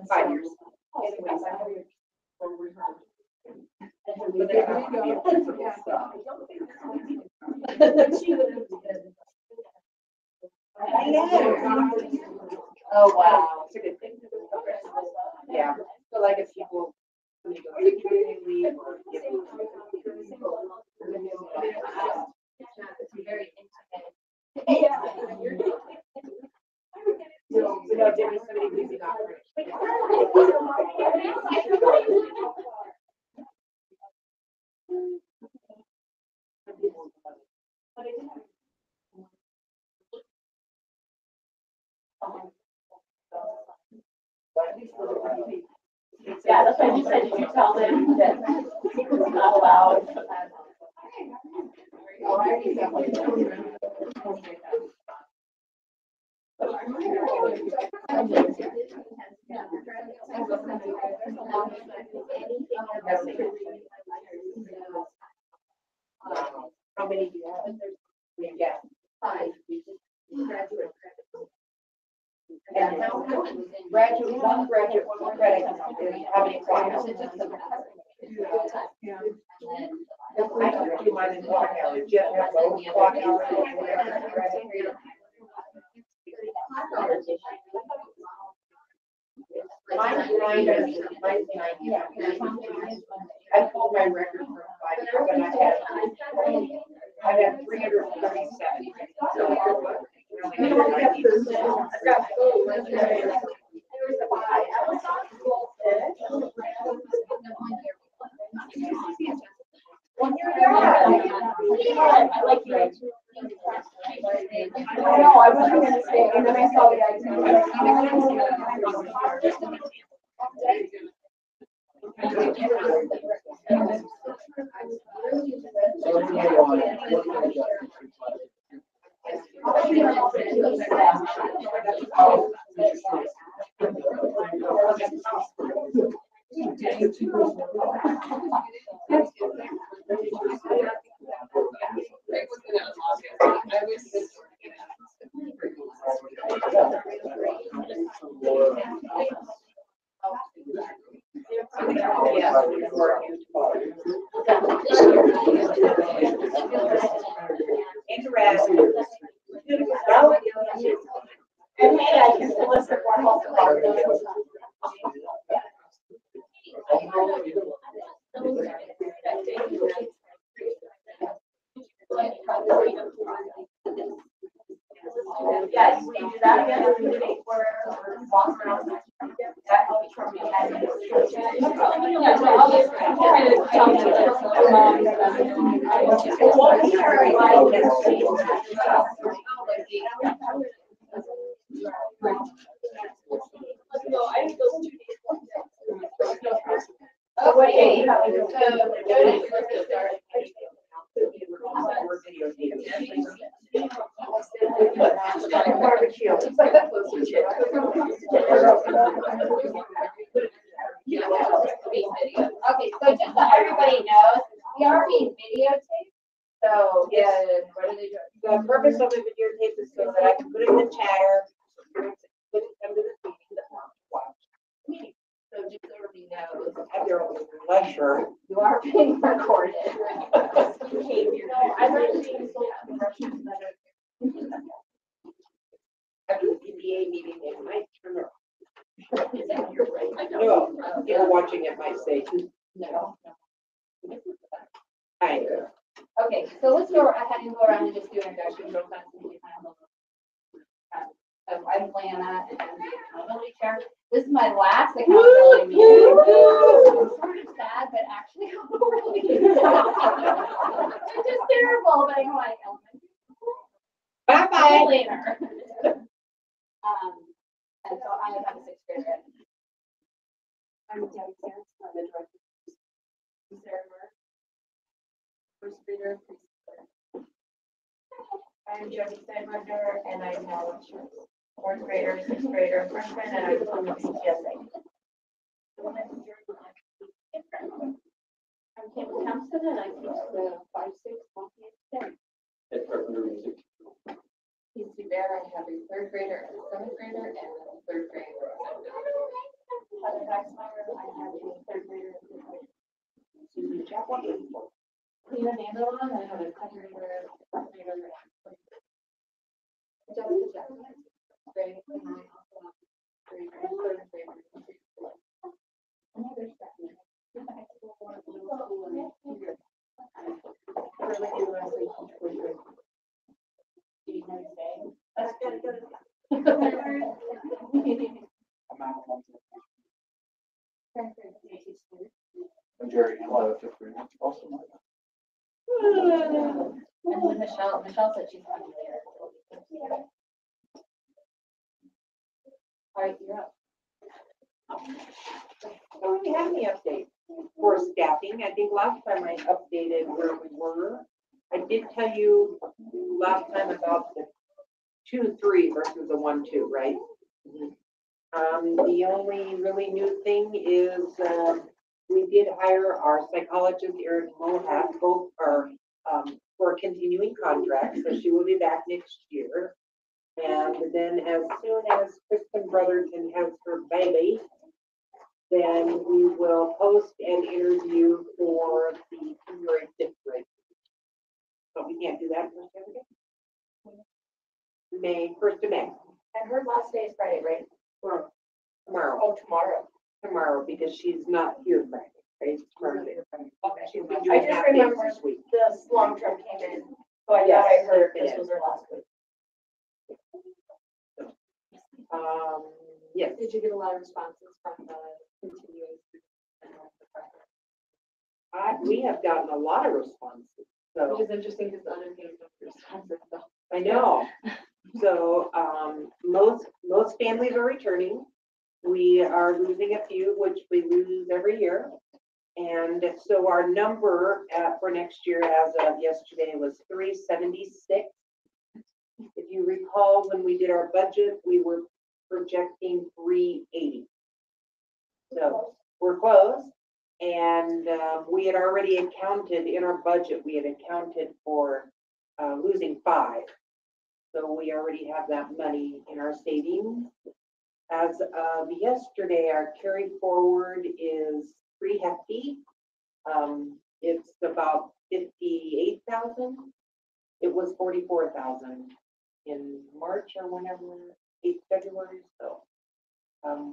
Five years. Oh, wow. It's a good thing. Yeah, so like if people. when they go to community leave or give them- It's very intimate. You know, Jimmy, somebody who's in operation. Yeah, that's what you said, did you tell them that it's not allowed? How many do you have? Yeah. 5. And how one graduate, one credit, how many credits? I don't do mine in block hours, just have both block hours. Mine's 90, mine's 90. I pulled my record for 5 years, and I've had 337. So, You know what, I've got school, there was a buy, I was on school, one year ago. I like you. I know, I was gonna say, and then I saw the guy. Interesting. And hey, I can solicit more help. that again? Where walk around. That helps from the Yeah, so I'll just try to tell you Okay. Barbecue. Okay, so just so everybody knows, we are being videotaped, so, yeah, what are they doing? The purpose of the videotape is so that I can put it in the chatter. Put it under the meeting that wants to watch. So just so everybody knows, At their own leisure. you are being recorded. I've actually sold commercials that are. After the PTA meeting, they might turn around. You're right, I know. No, people watching it might say, No. hi. Okay, so let's go ahead and go around and just do introductions real fast. And we kind of so I'm Lana and I'm the accountability chair. This is my last accountability meeting. I'm sort of sad, but actually really sad. It's just terrible, but I'm like, oh my God. Bye-bye. Later. And so I have a sixth grader. I'm Debbie Sands, I'm the director. Sarah Murr, first grader, preschooler. I'm Jody Steinberger, and I'm now fourth grader, sixth grader, freshman, and I'm from the PTSA. I'm Kim Thompson and I teach the 5-6 multi-ed. At Carpenter Music. He's Bear, I have a third grader, a seventh grader, and a third grader. Heather Baxmeyer, I have a third grader. Susan Chapman. Clea Vanderlaan, I have a second grader, first grader, and Jessica Jackson. Grade, and I also have grade, third grader, and preschooler. Another second. High school, middle school, and junior. Really do last week, each quarter. Do you know today? That's good. I'm Jerry, hello, fifth grade, also. And then Michelle said she's coming later. All right, you're up. Don't we have any updates for staffing? I think last time I updated where we were. I did tell you last time about the 2-3 versus the 1-2, right? The only really new thing is, we did hire our psychologist, Erin Mohab, both are, for continuing contracts, so she will be back next year. And then as soon as Kristen Brotherton has her baby, then we will post an interview for the junior and fifth grade. But we can't do that until May, 1st of May, And her last day is Friday, right? or tomorrow. Oh, tomorrow. Tomorrow, because she's not here Friday, right? Tomorrow. Okay. She's been I doing just half days remember this week. this long-term came in, so I thought Yes, I heard it this is. was her last week. Yes, Did you get a lot of responses from the continuing? we have gotten a lot of responses, so. Which is interesting because the other things don't respond to stuff. I know. So, most families are returning. We are losing a few, which we lose every year. And so our number for next year as of yesterday was 376. If you recall, when we did our budget, we were projecting 380. So we're close. And we had already accounted in our budget, we had accounted for losing 5. So we already have that money in our savings. As of yesterday, our carry forward is pretty hefty. It's about 58,000. It was 44,000 in March or whenever, 8th February. So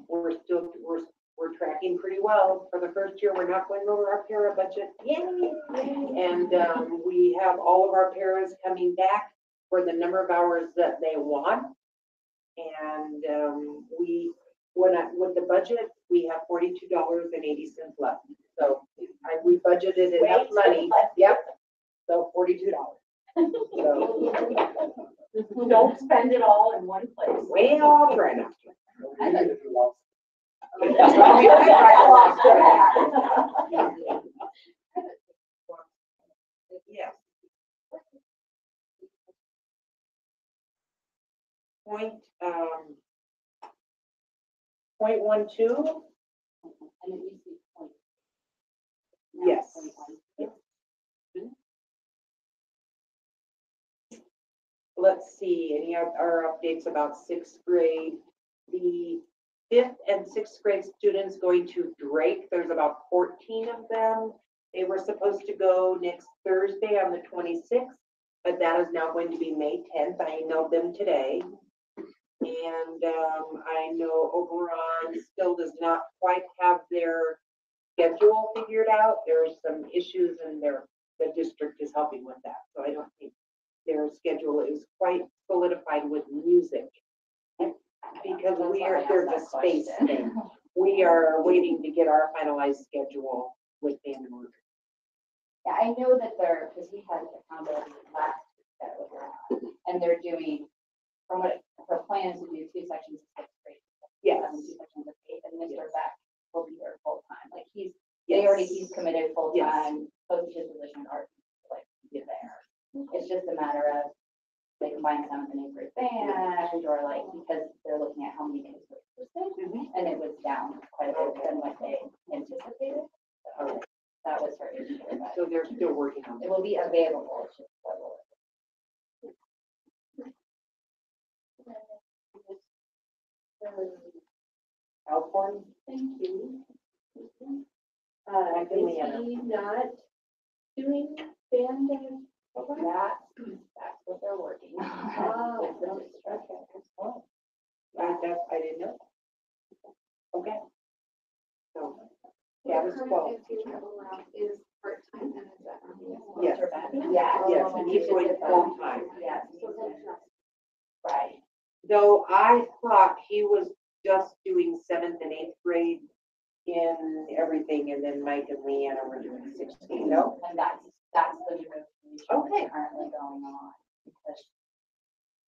we're tracking pretty well. For the first year, we're not going over our para budget. Yay! And we have all of our paras coming back for the number of hours that they want. And, with the budget, we have $42.80 left. So we budgeted enough money. Yep. So $42. So Don't spend it all in one place. way off right now. We need to do lots. Yes. Point, 0.12, And it used to be point. yes. Let's see, any of our updates about sixth grade? The fifth and sixth grade students going to Drake, there's about 14 of them. They were supposed to go next Thursday on the 26th, but that is now going to be May 10th. I emailed them today. And I know Oberon still does not quite have their schedule figured out. There's some issues and the district is helping with that. So I don't think their schedule is quite solidified with music. Because there's a space thing. We are waiting to get our finalized schedule with band and orchestra. Yeah, I know that because we had accountability last week that was around, and they're doing, from what her plan is to do 2 sections of sixth grade. Yes. 2 sections of eighth, and Mr. Yes. Beck will be there full time. Like he's Yes. committed full Yes. time, posted his position art, like he's there. It's just a matter of they combine seventh and eighth grade band, or like because they're looking at how many kids were interested, and it was down quite a bit than what they anticipated. So that was her issue. But So they're still working on it it. will be available. It's just level. Alcorn? Thank you. I can Is he not doing band and? That's what they're working on. Oh, With the district. I didn't know. Okay. So, The status current quo. band teacher allowed is part-time and is that on the? Yes. Mr. Beck. Yeah. Yes, and he's going full time. Yes. So that's not- Right. Though I thought he was just doing seventh and eighth grade in everything, and then Mike and Leanna were doing 16, no? And that's the negotiation Okay. that's currently going on. Because,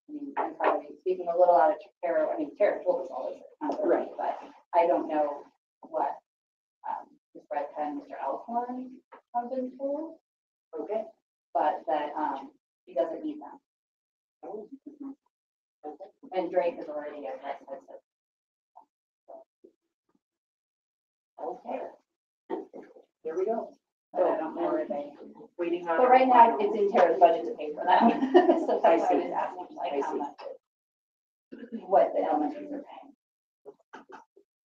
I mean, I'm probably speaking a little out of Tara, I mean, Tara told us all this, Right. but I don't know what, Ms. Redca and Mr. Alcorn have been told, Okay. but that, he doesn't need them. Oh. And Drake is already at that. Okay. Here we go. But I don't know where they. Waiting on. But right now, it's in Tara's budget to pay for them. So I that's why I see. was asking, like, I how see. much what the elementaries are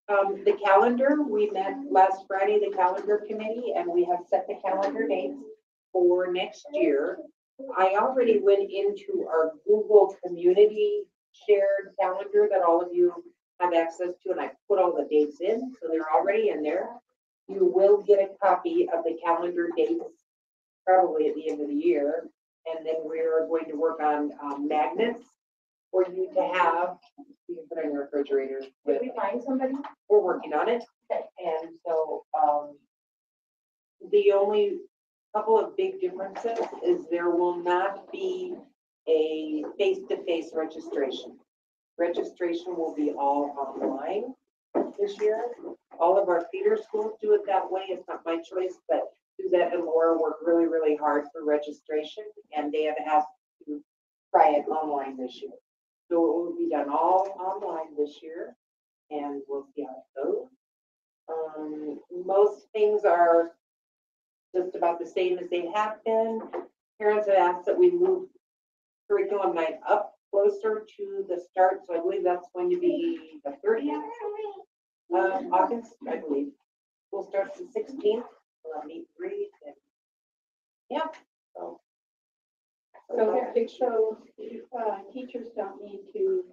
paying. The calendar, we met last Friday, the calendar committee, and we have set the calendar dates for next year. I already went into our Google community shared calendar that all of you have access to, and I put all the dates in, so they're already in there. You will get a copy of the calendar dates probably at the end of the year, and then we're going to work on magnets for you to have. You can put on your refrigerator. Did we find somebody? We're working on it. And so, the only couple of big differences is there will not be a face-to-face registration. Registration will be all online this year. All of our feeder schools do it that way. It's not my choice, but Suzette and Laura work really, really hard for registration, and they have asked to try it online this year. So it will be done all online this year, and we'll see how it goes. Most things are just about the same as they have been. Parents have asked that we move curriculum night up closer to the start, so I believe that's going to be the 30th of August, I believe. We'll start the 16th, we'll have meet and greet, and yeah, so. So teachers don't need to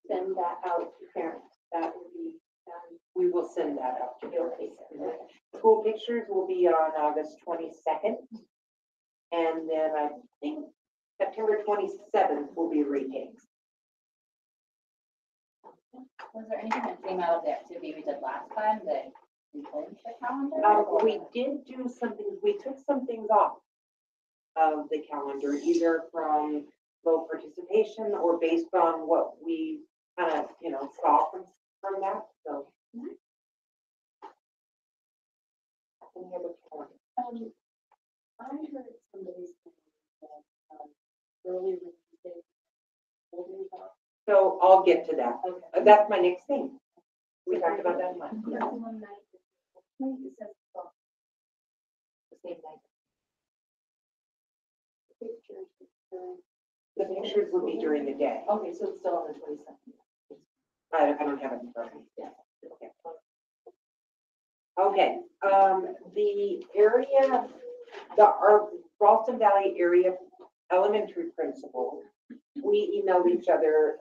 send that out to parents. That will be done. We will send that out to parents. School pictures will be on August 22nd. And then I think September 27th will be retakes. Was there anything that came out of the activity we did last time that we put into the calendar? We did do some things, we took some things off of the calendar, either from low participation or based on what we kind of, saw from that, so. Any other calendar? I heard somebody saying that, early release date will be about. So I'll get to that. Okay. That's my next thing. We talked about that last. Yeah. One night, it says, well, The same night. pictures. The pictures would be during the day. Okay, so it's still on the 22nd. I don't have it in front of me. Yeah. Okay, the area, our Ralston Valley area elementary principal, we emailed each other,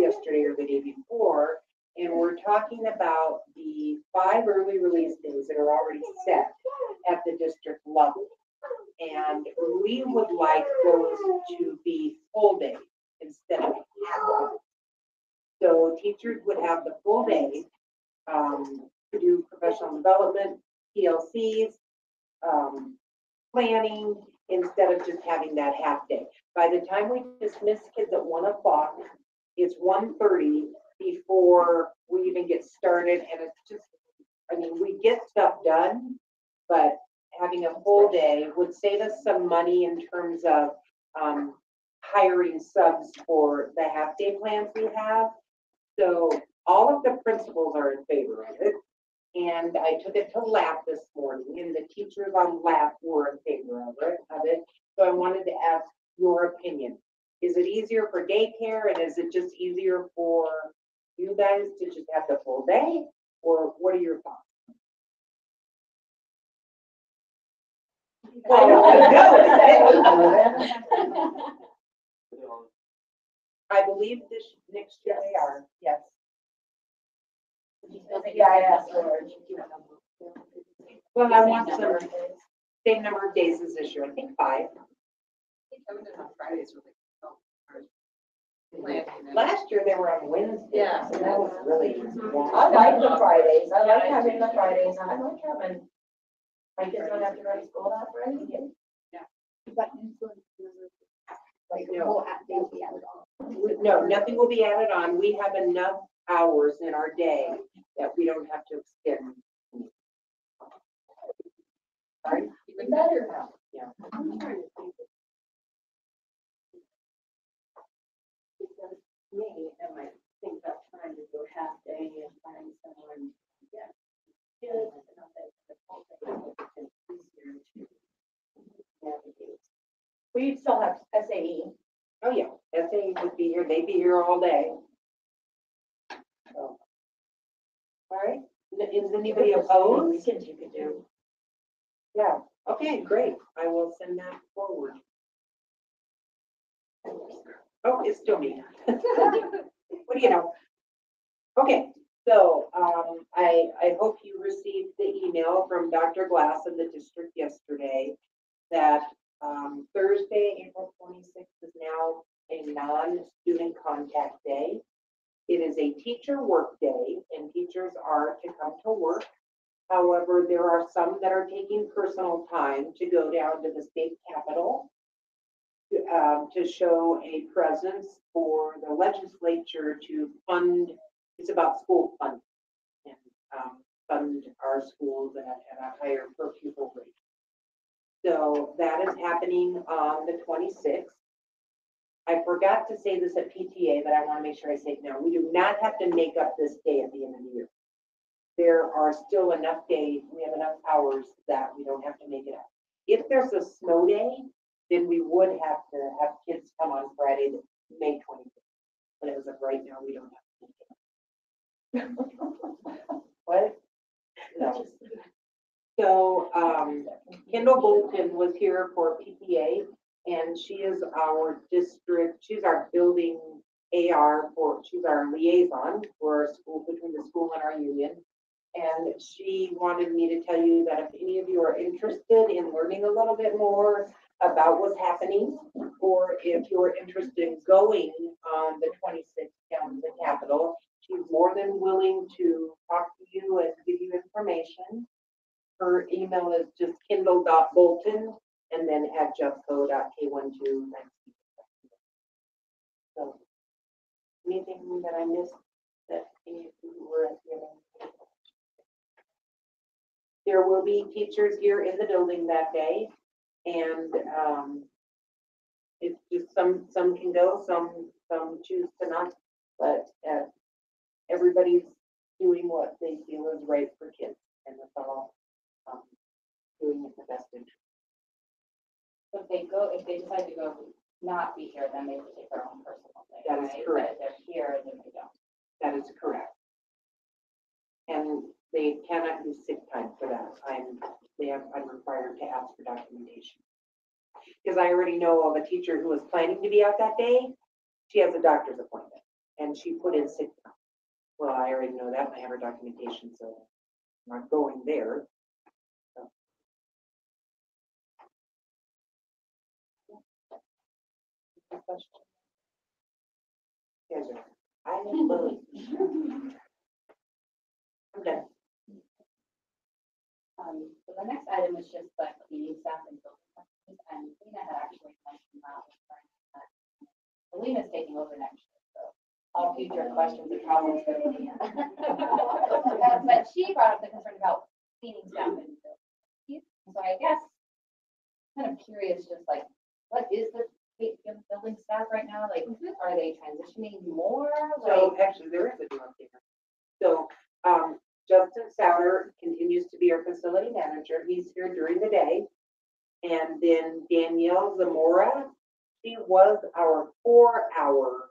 yesterday or the day before, and we're talking about the 5 early release days that are already set at the district level. And we would like those to be full days instead of half days. So teachers would have the full day, to do professional development, PLCs, planning, instead of just having that half day. By the time we dismiss kids at 1 o'clock, it's 1:30 before we even get started, and it's just, we get stuff done, but having a full day would save us some money in terms of, hiring subs for the half-day plans we have. So all of the principals are in favor of it. And I took it to LAP this morning, and the teachers on LAP were in favor of it. So I wanted to ask your opinion. Is it easier for daycare, and is it just easier for you guys to just have the full day? Or what are your thoughts? I know. I believe this next year they are, yes. Yeah, I asked George. Well, I want some, same number of days as this year, I think 5. Last year they were on Wednesdays. Yeah. And that was really. I like the Fridays. I like having the Fridays. I like having, my kids don't have to go to school that Friday. Like, No. whole app day will be added on. No, nothing will be added on. We have enough hours in our day that we don't have to extend. Right? Even better. Yeah. I'm trying to think. Because me, and I think about trying to go half day and find someone, yeah. Kids, and all that, the whole thing, it's easier to navigate. We still have SAE. Oh, yeah. SA would be here. They'd be here all day. So. All right. Is anybody opposed? Weekends you could do. Yeah. Okay, great. I will send that forward. Oh, it's still me. What do you know? Okay, so I hope you received the email from Dr. Glass in the district yesterday that Thursday, April 26th is now a non-student contact day. It is a teacher work day, and teachers are to come to work. However, there are some that are taking personal time to go down to the state capitol to show a presence for the legislature to fund. It's about school funding and fund our schools at a higher per pupil rate. So that is happening on the 26th. I forgot to say this at PTA, but I want to make sure I say it now. We do not have to make up this day at the end of the year. There are still enough days, we have enough hours that we don't have to make it up. If there's a snow day, then we would have to have kids come on Friday, May 25th. But as of right now, we don't have to make it up. What? No. So Kendall Bolton was here for PTA, and she is our district, she's our building AR she's our liaison for our school, between the school and our union. And she wanted me to tell you that if any of you are interested in learning a little bit more about what's happening, or if you're interested in going on the 26th down to the Capitol, She's more than willing to talk to you and give you information. Her email is just kindle.bolton and then at jeffco.k12. So, anything that I missed that any of you were at the other? There will be teachers here in the building that day, and it's just some can go, some choose to not, but everybody's doing what they feel is right for kids, and that's all doing it the best interest. So if they decide to go not be here, then they would take their own personal day. That is right? correct. But if they're here, then they don't. That is correct. And they cannot use sick time for that. I'm required to ask for documentation. Because I already know of a teacher who was planning to be out that day. She has a doctor's appointment and she put in sick time. Well, I already know that and I have her documentation, so I'm not going there. So. Yes, sir. I'm done. So the next item is just like the staff and building questions, and Lena had actually mentioned that. Lena's taking over next year, so all future questions and problems go to Lena. But she brought up the concern about cleaning staff and building. So I guess, kind of curious, just like, what is the building staff right now? Like, are they transitioning more? So actually, there is a new one here. So Justin Souter continues to be our facility manager. He's here during the day. And then Danielle Zamora, she was our 4-hour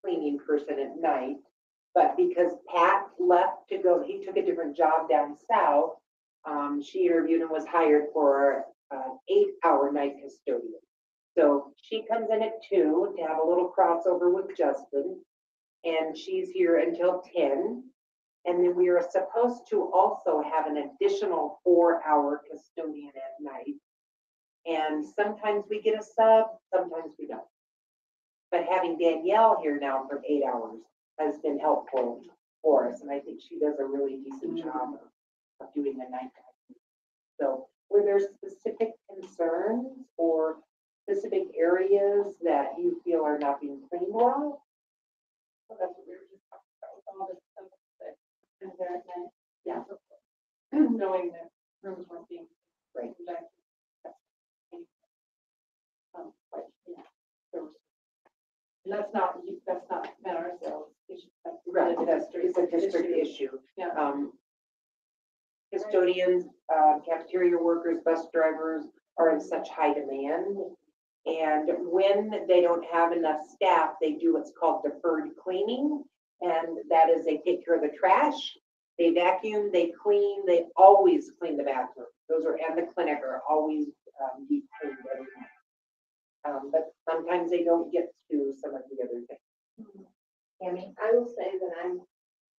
cleaning person at night. But because Pat left to go, he took a different job down south. She interviewed and was hired for an 8-hour night custodian. So she comes in at 2 to have a little crossover with Justin. And she's here until 10. And then we are supposed to also have an additional 4-hour custodian at night. And sometimes we get a sub, sometimes we don't. But having Danielle here now for 8 hours has been helpful for us. And I think she does a really decent job of doing the nighttime. So were there specific concerns or specific areas that you feel are not being cleaned well? So that's what we were just talking about, with all this stuff that is there at night. Yeah. Knowing that rooms weren't being. Right. But, yeah, there was. And that's not met ourselves. Right, it's a district issue. Yeah. Custodians, cafeteria workers, bus drivers are in such high demand. And when they don't have enough staff, they do what's called deferred cleaning. And that is they take care of the trash, they vacuum, they clean, they always clean the bathroom. Those are, and the clinic are always deep cleaned every night. But sometimes they don't get to some of the other things. Tammy? I will say that I'm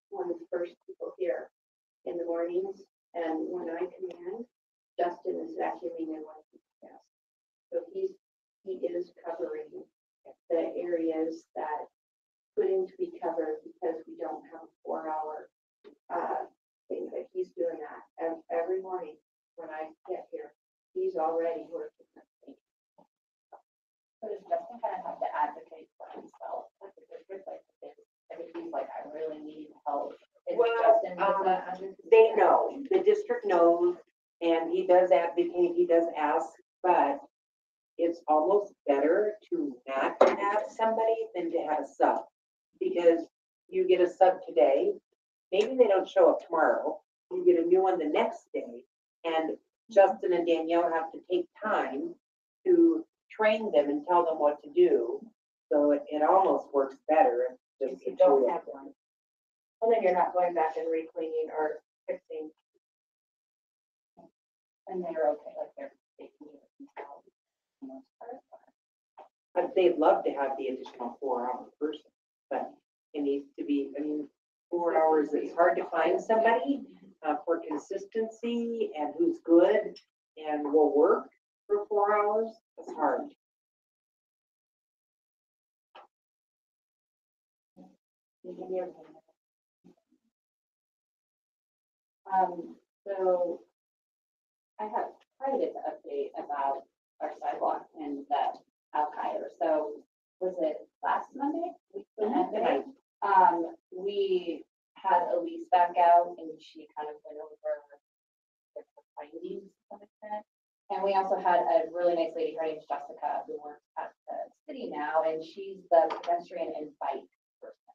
one of the first people here in the mornings, and when I come in, Justin is vacuuming and wiping the desk. So he is covering the areas that couldn't be covered because we don't have a 4-hour thing, but he's doing that every morning when I get here. He's already working that thing. So does Justin kind of have to advocate for himself? Like, if it's like, if he's like, I really need help. Is Well, Justin, does that advocate? They know, the district knows, and he does advocate, he does ask, but it's almost better to not have somebody than to have a sub. Because you get a sub today, maybe they don't show up tomorrow, you get a new one the next day, and Justin and Danielle have to take time to train them and tell them what to do. So it almost works better If you don't have one. Well, then you're not going back and re-cleaning or fixing. And they're okay, like they're taking it themselves. for the most part. But they'd love to have the additional 4-hour person, but it needs to be, 4 hours, it's hard to find somebody for consistency and who's good and will work for 4 hours. It's hard. So I have quite a bit to update about our sidewalk and the Alkire. So was it last Monday? Monday? We had Elise back out and she kind of went over the findings to some extent. And we also had a really nice lady, her name's Jessica, who works at the city now, and she's the pedestrian and bike person.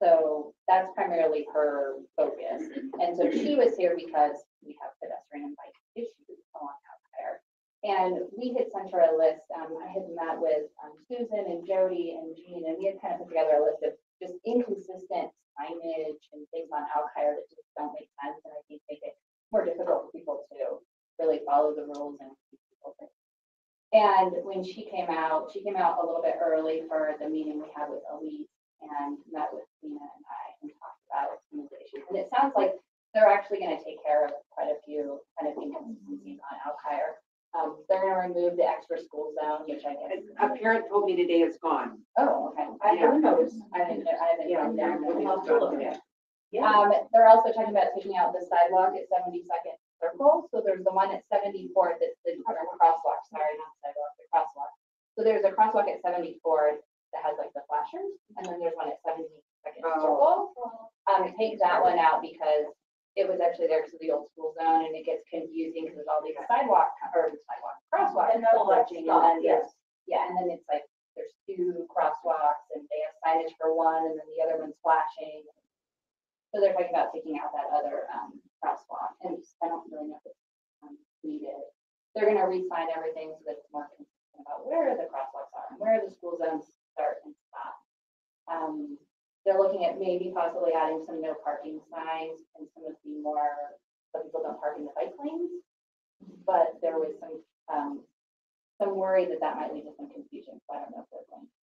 So that's primarily her focus. And so she was here because we have pedestrian and bike issues along out there. And we had sent her a list. I had met with Susan and Jody and Jean, and we had kind of put together a list of just inconsistent signage and things on Alkire that just don't make sense, and I think make it more difficult for people to really follow the rules and keep people safe. And when she came out a little bit early for the meeting we had with Elise and met with Tina and I and talked about some of the issues. And it sounds like they're actually going to take care of quite a few kind of inconsistencies on Alkire. They're going to remove the extra school zone, which I guess. A parent told me today it's gone. Oh, okay. I Yeah. haven't noticed. I haven't Yeah, come down. yeah, I'll have to look yeah. at it. They're also talking about taking out the sidewalk at 72nd Circle. So there's the one at 74th that's the crosswalk, sorry, not sidewalk, the crosswalk. So there's a crosswalk at 74th that has like the flashers, and then there's one at 72nd Circle. Take that one out because it was actually there because of the old school zone, and it gets confusing because there's all these crosswalks. And that'll let you know, yes. Yeah, and then it's like, there's two crosswalks and they have signage for one and then the other one's flashing. So they're talking about taking out that other crosswalk, and I don't really know if it's needed. They're gonna re-sign everything so that it's more consistent about where the crosswalks are and where the school zones start and stop. They're looking at maybe possibly adding some no parking signs and some of the more, so people don't park in the bike lanes. But there was some worry that that might lead to some confusion, so I don't know if they're going to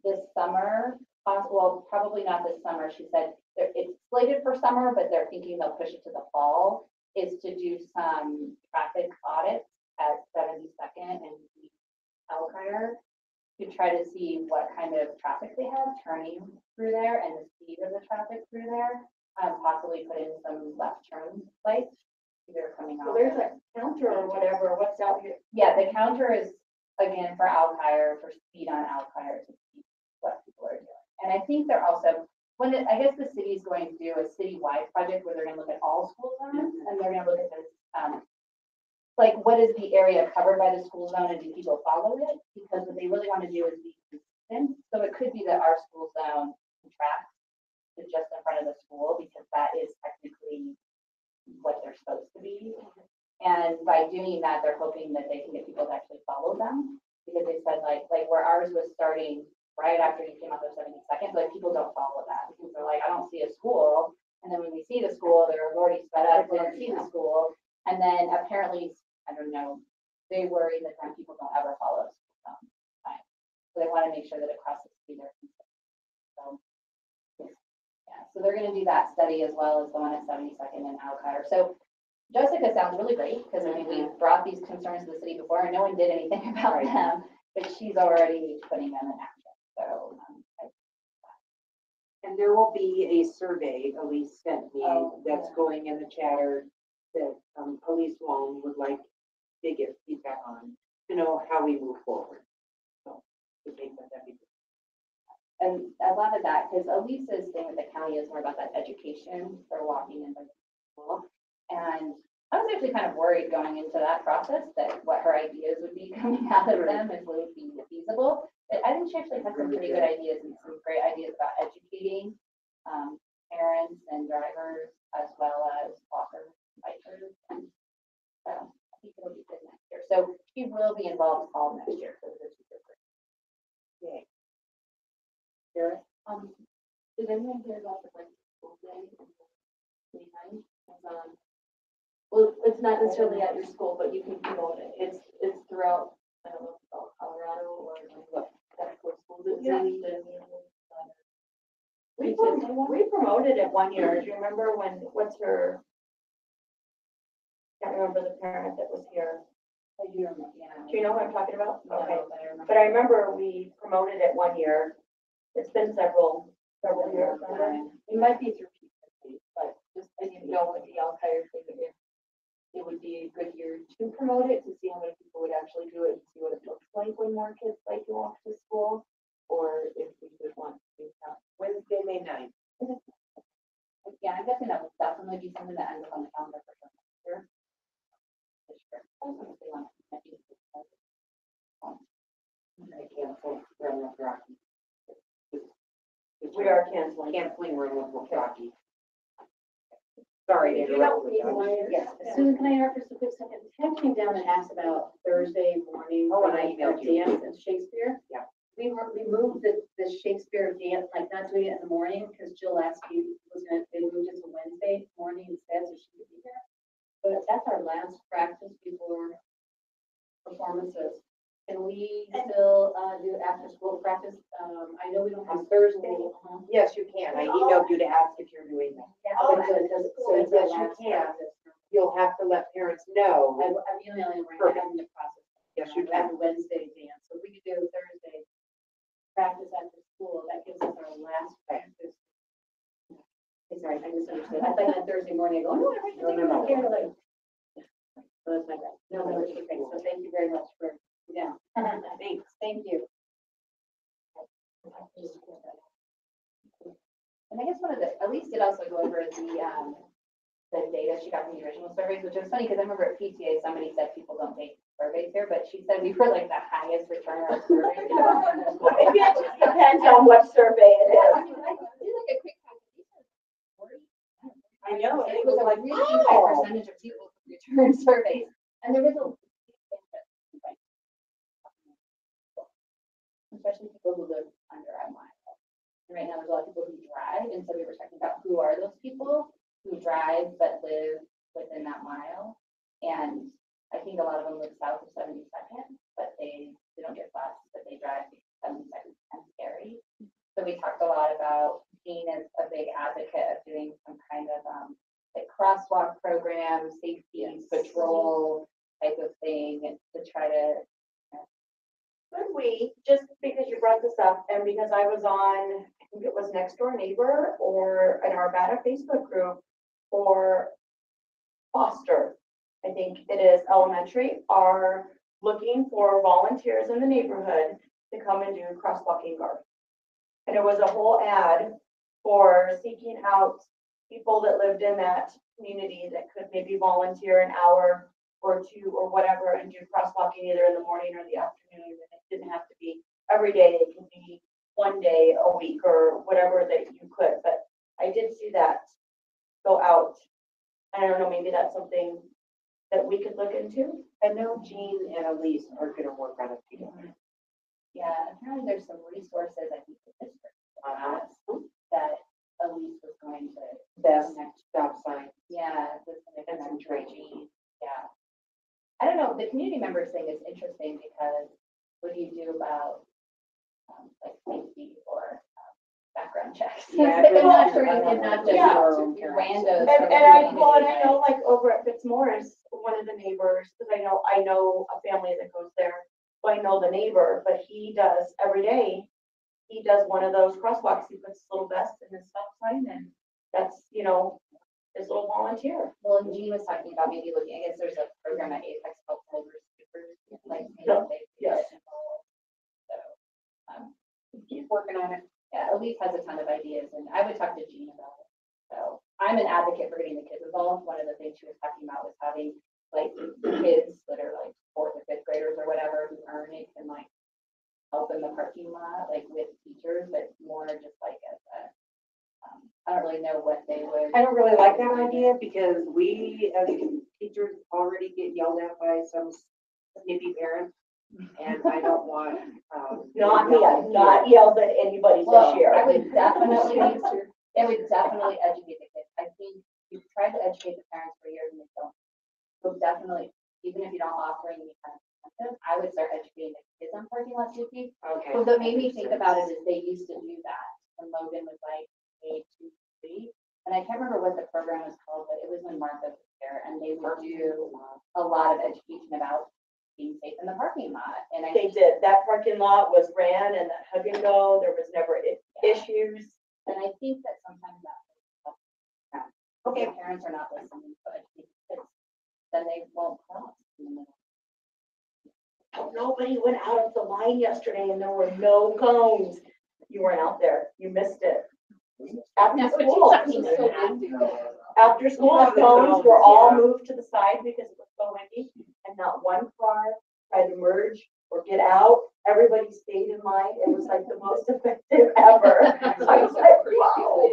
do that. This summer, well, probably not this summer, she said, it's slated for summer, but they're thinking they'll push it to the fall, is to do some traffic audits at 72nd and Alkire to try to see what kind of traffic they have turning through there and the speed of the traffic through there. Possibly put in some left turn lights. They're coming out. So there's a counter or whatever, what's out here? Yeah, the counter is again for Alkire, for speed on Alkire to see what people are doing. And I think they're also, I guess the city is going to do a citywide project where they're gonna look at all school zones and they're gonna look at this, like what is the area covered by the school zone and do people follow it? Because what they really want to do is be consistent. So it could be that our school zone contracts to just in front of the school because that is technically what they're supposed to be. And by doing that, they're hoping that they can get people to actually follow them. Because they said like where ours was starting right after you came out of 72nd, like people don't follow that because they're like, I don't see a school. And then when we see the school, they're already sped up, they don't see the school. And then apparently, I don't know, they worry that then people don't ever follow the school zone. So they want to make sure that it crosses through their consent. So yeah, so they're gonna do that study as well as the one at 72nd and Alkire. So Jessica sounds really great, because I mean, we brought these concerns to the city before and no one did anything about them, but she's already putting them in action, so. And there will be a survey Elise sent me that's yeah. going in the chatter that Elise Wong would like to get feedback on, to know how we move forward. So, I think that'd be good. And a lot of that, because Elisa's thing with the county is more about that education for walking into school. And I was actually kind of worried going into that process that what her ideas would be coming out of them if it would be feasible. But I think she actually had some pretty good ideas and some great ideas about educating parents and drivers as well as walkers, bikers. And so I think it'll be good next year. So she will be involved all next year for the teacher. Yay. Did anyone hear about the school day? Well, it's not necessarily at your school, but you can promote it. It's throughout, I don't know if it's all Colorado or what schools it's in. We promoted it one year. Do you remember what's her? Can't remember the parent that was here. I do remember, yeah. Do you know what I'm talking about? No, Okay. but I remember. But I remember we promoted it one year It's been several years. It might be through PTSA, but just, I didn't know with the Al-Qaeda thing, if it would be a good year to promote it, to see how many people would actually do it and see what it looks like when more kids like to walk to school, or if we would want to do that. Wednesday, May 9th. Yeah, I'm guessing that would definitely be something that ends up on the calendar for sure. This year. Also, if they want to connect it. I cancel Roanoke Rocky. We are canceling. Canceling Roanoke Rocky. Sorry. You don't need one. Yes, Susan, can I interrupt for a quick second? Ted came down and asked about Thursday morning. Oh, and I for emailed you. Dance and Shakespeare. Yeah. We moved the Shakespeare dance, like not doing it in the morning, because Jill asked you they moved it to Wednesday morning instead, so she could be here. But that's our last practice before performances. Can we still, do after school practice? I know we don't have On Thursday? school, Yes, you can. I emailed you to ask if you're doing that. Oh, All so it's our yes, you last can. practice. You'll have to let parents know. I'm emailing right now, I'm in the process. Yes, you We have can. a Wednesday dance, so we could do Thursday practice after school, that gives us our last practice. Okay, sorry, I misunderstood, I thought on Thursday morning, I go, no, No. here, like. So that's my bad, no, it's okay, so thank you very much for, yeah. Thanks, thank you. And I guess one of the, at least it also go over the data she got from the original surveys, which was funny, because I remember at PTA, somebody said people don't take surveys here, but she said we were like the highest return on surveys. Maybe it just depends on what survey it is. I did like a quick calculation. I know, And it was a really high percentage of people who return surveys, and there was a especially people who live under a mile. And right now, there's a lot of people who drive, and so we were talking about who are those people who drive but live within that mile. And I think a lot of them live south of 72nd, but they don't get bus, but they drive because 72nd is kind of scary. So we talked a lot about Jean is a big advocate of doing some kind of like crosswalk program, safety patrol type of thing to try to. Could we, just because you brought this up, and because I was on, I think it was Next Door Neighbor or an Arvada Facebook group for Foster, I think it is elementary, are looking for volunteers in the neighborhood to come and do crosswalking guard. And it was a whole ad for seeking out people that lived in that community that could maybe volunteer an hour or two or whatever and do crosswalking either in the morning or the afternoon. And it didn't have to be every day. It could be one day a week or whatever that you could. But I did see that go out. I don't know, maybe that's something that we could look into. I know Jean and Elise are gonna work on it together. Yeah, apparently there's some resources, I think, the district Uh-huh. has that Elise was going to. Best connect. stop sign Yeah. That's gonna and some connect training. Yeah. I don't know, the community members thing is interesting because what do you do about, like safety or background checks? Yeah, I'm not sure you I can don't not know. just Yeah. randos. And from I, the well, and I community, know like over at Fitzmorris, one of the neighbors, because I know a family that goes there. So I know the neighbor, but he does every day. He does one of those crosswalks. He puts his little vest in his stop sign and that's, his little volunteer. Well, and Jean was talking about maybe looking, I guess there's a program at Apex called Silver Supers, like. Yeah, yes. So, Keep working on it. yeah, Elise has a ton of ideas and I would talk to Jean about it. So I'm an advocate for getting the kids involved. One of the things she was talking about was having like kids that are like 4th or 5th graders or whatever who earn it and like help in the parking lot, like with teachers, but more just like as a, I don't really know what they would. I don't really like that idea because we as teachers already get yelled at by some snippy parents. And I don't want, Not me, I've not yelled at anybody Well, this year. I would definitely, it would definitely educate the kids. I think you've tried to educate the parents for years and they don't. So definitely, even if you don't offer any kind of incentive, I would start educating the kids on parking lot safety. okay. Well, what made me think about it is they used to do that when Logan was like 8, 2, 3. And I can't remember what the program was called, but it was when Martha was there and they would do a lot of education about being safe in the parking lot. And I They did, that parking lot was ran and that hug and go, there was never issues. And I think that sometimes that, okay, parents are not listening, but then they won't cross in the middle. Nobody went out of the line yesterday and there were no cones. You weren't out there, you missed it. After school, after school, the cones were all moved to the side because it was so windy and not one car tried to merge or get out. Everybody stayed in line. It was like the most effective ever. I was like, wow.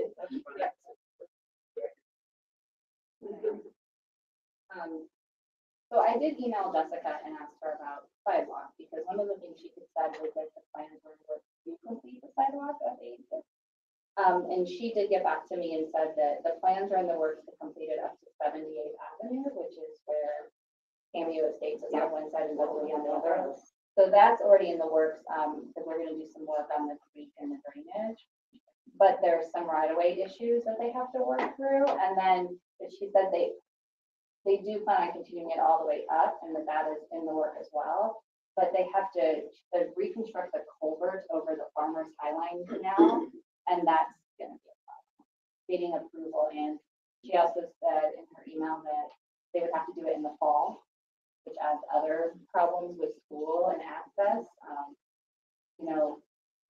So I did email Jessica and ask her about sidewalk, because one of the things she said was that the plans were to complete the sidewalk of 86. And she did get back to me and said that the plans are in the works to complete it up to 78th Avenue, which is where Cameo Estates is on one side and Beverly on the other. So that's already in the works, because we're gonna do some work on the creek and the drainage. But there's some right-of-way issues that they have to work through, and then she said they do plan on continuing it all the way up, and that is in the work as well. But they have to reconstruct the culvert over the Farmer's Highline Canal, and that's gonna be a problem. Getting approval, and she also said in her email that they would have to do it in the fall, which adds other problems with school and access.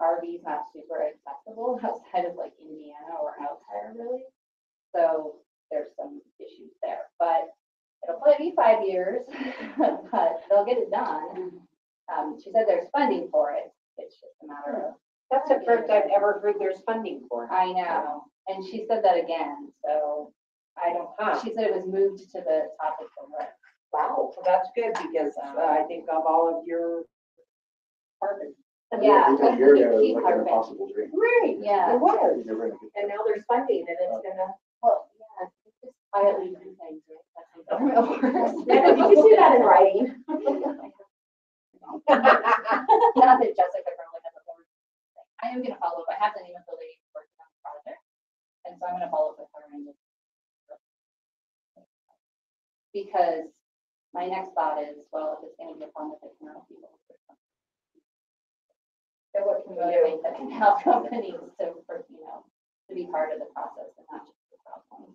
RV's not super accessible outside of like Indiana or outside really. So there's some issues there, but it'll probably be 5 years, but they'll get it done. She said there's funding for it. It's just a matter of. That's the first I've ever heard there's funding for it. I know, and she said that again, so I don't, she said it was moved to the top of the list. Wow, so that's good because I think of all of your partners. Yeah. They take care of it like an impossible dream. Right. Yeah. It was. You're gonna get- And now there's funding and it's gonna. Well, yeah, it's just quietly do things, right? That's how government works. Did you see that in writing? Not that Jessica currently has a board. I am gonna follow up. I have the name of the lady working on the project, and so I'm gonna follow up with her and just. Because my next thought is, well, if it's gonna be a fun with the canal people. So what can motivate the canal companies to be part of the process and not just the problem.